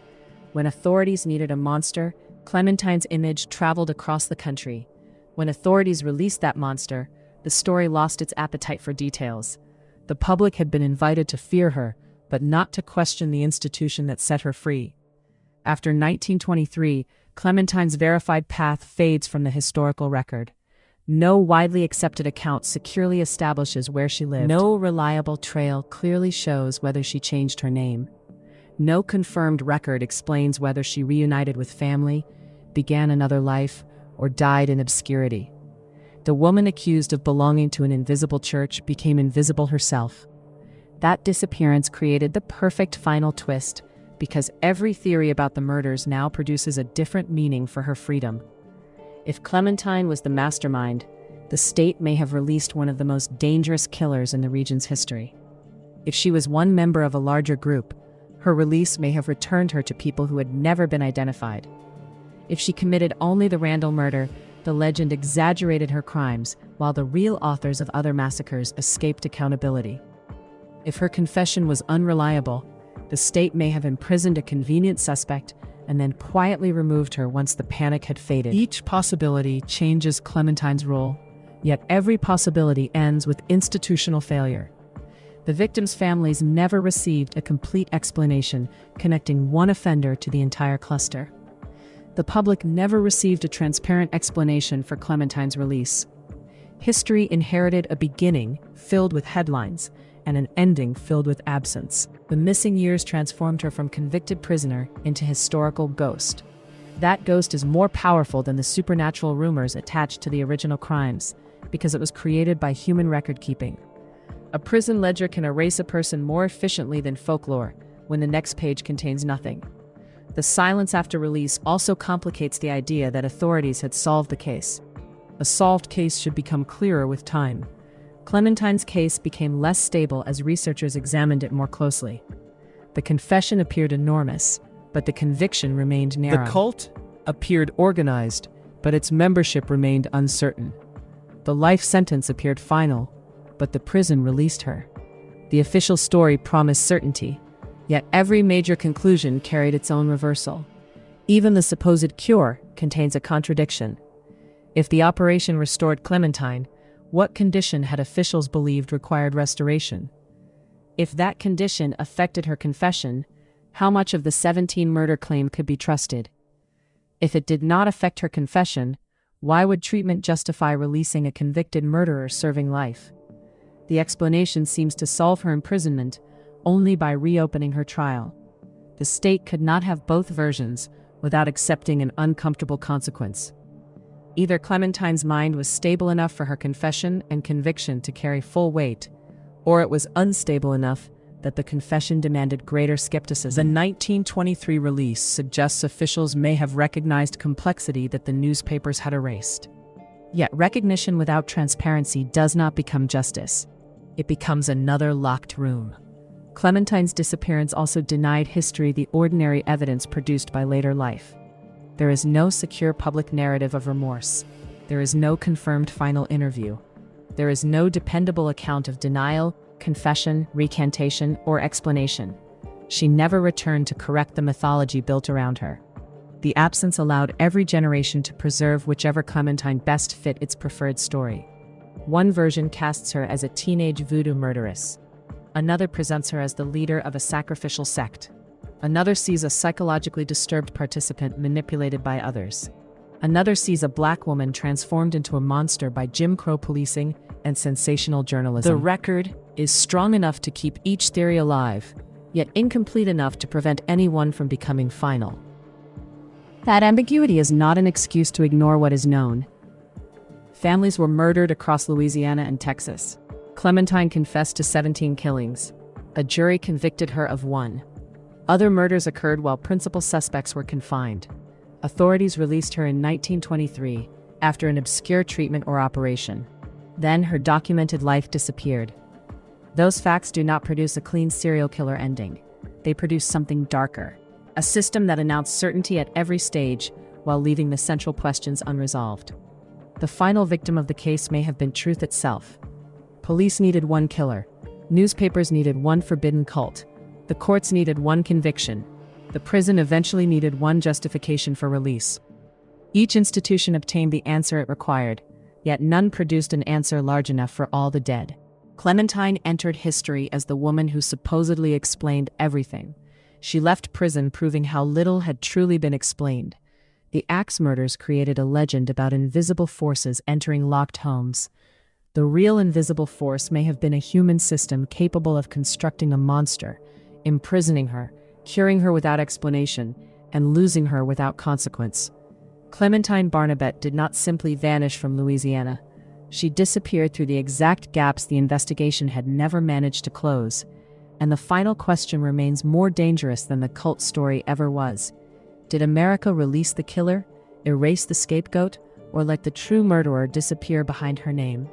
Speaker 2: When authorities needed a monster, Clementine's image traveled across the country. When authorities released that monster, the story lost its appetite for details. The public had been invited to fear her, but not to question the institution that set her free. After 1923, Clementine's verified path fades from the historical record. No widely accepted account securely establishes where she lived. No reliable trail clearly shows whether she changed her name. No confirmed record explains whether she reunited with family, began another life, or died in obscurity. The woman accused of belonging to an invisible church became invisible herself. That disappearance created the perfect final twist, because every theory about the murders now produces a different meaning for her freedom. If Clementine was the mastermind, the state may have released one of the most dangerous killers in the region's history. If she was one member of a larger group, her release may have returned her to people who had never been identified. If she committed only the Randall murder, the legend exaggerated her crimes, while the real authors of other massacres escaped accountability. If her confession was unreliable, the state may have imprisoned a convenient suspect and then quietly removed her once the panic had faded. Each possibility changes Clementine's role, yet every possibility ends with institutional failure. The victims' families never received a complete explanation connecting one offender to the entire cluster. The public never received a transparent explanation for Clementine's release. History inherited a beginning filled with headlines and an ending filled with absence. The missing years transformed her from convicted prisoner into historical ghost. That ghost is more powerful than the supernatural rumors attached to the original crimes, because it was created by human record keeping. A prison ledger can erase a person more efficiently than folklore when the next page contains nothing. The silence after release also complicates the idea that authorities had solved the case. A solved case should become clearer with time.
Speaker 1: Clementine's case became less stable as researchers examined it more closely. The confession appeared enormous, but the conviction remained narrow.
Speaker 2: The cult appeared organized, but its membership remained uncertain.
Speaker 1: The life sentence appeared final, but the prison released her. The official story promised certainty, yet every major conclusion carried its own reversal. Even the supposed cure contains a contradiction. If the operation restored Clementine, what condition had officials believed required restoration? If that condition affected her confession, how much of the 17 murder claim could be trusted? If it did not affect her confession, why would treatment justify releasing a convicted murderer serving life? The explanation seems to solve her imprisonment only by reopening her trial. The state could not have both versions without accepting an uncomfortable consequence. Either Clementine's mind was stable enough for her confession and conviction to carry full weight, or it was unstable enough that the confession demanded greater skepticism.
Speaker 2: The 1923 release suggests officials may have recognized complexity that the newspapers had erased.
Speaker 1: Yet recognition without transparency does not become justice. It becomes another locked room. Clementine's disappearance also denied history the ordinary evidence produced by later life. There is no secure public narrative of remorse. There is no confirmed final interview. There is no dependable account of denial, confession, recantation, or explanation. She never returned to correct the mythology built around her. The absence allowed every generation to preserve whichever Clementine best fit its preferred story. One version casts her as a teenage voodoo murderess. Another presents her as the leader of a sacrificial sect. Another sees a psychologically disturbed participant manipulated by others. Another sees a black woman transformed into a monster by Jim Crow policing and sensational journalism. The record is strong enough to keep each theory alive, yet incomplete enough to prevent anyone from becoming final. That ambiguity is not an excuse to ignore what is known. Families were murdered across Louisiana and Texas. Clementine confessed to 17 killings. A jury convicted her of 1. Other murders occurred while principal suspects were confined. Authorities released her in 1923 after an obscure treatment or operation. Then her documented life disappeared. Those facts do not produce a clean serial killer ending. They produce something darker. A system that announced certainty at every stage while leaving the central questions unresolved. The final victim of the case may have been truth itself. Police needed 1 killer. Newspapers needed 1 forbidden cult. The courts needed 1 conviction. The prison eventually needed 1 justification for release. Each institution obtained the answer it required, yet none produced an answer large enough for all the dead. Clementine entered history as the woman who supposedly explained everything. She left prison proving how little had truly been explained. The axe murders created a legend about invisible forces entering locked homes. The real invisible force may have been a human system capable of constructing a monster, imprisoning her, curing her without explanation, and losing her without consequence. Clementine Barnabet did not simply vanish from Louisiana. She disappeared through the exact gaps the investigation had never managed to close. And the final question remains more dangerous than the cult story ever was. Did America release the killer, erase the scapegoat, or let the true murderer disappear behind her name?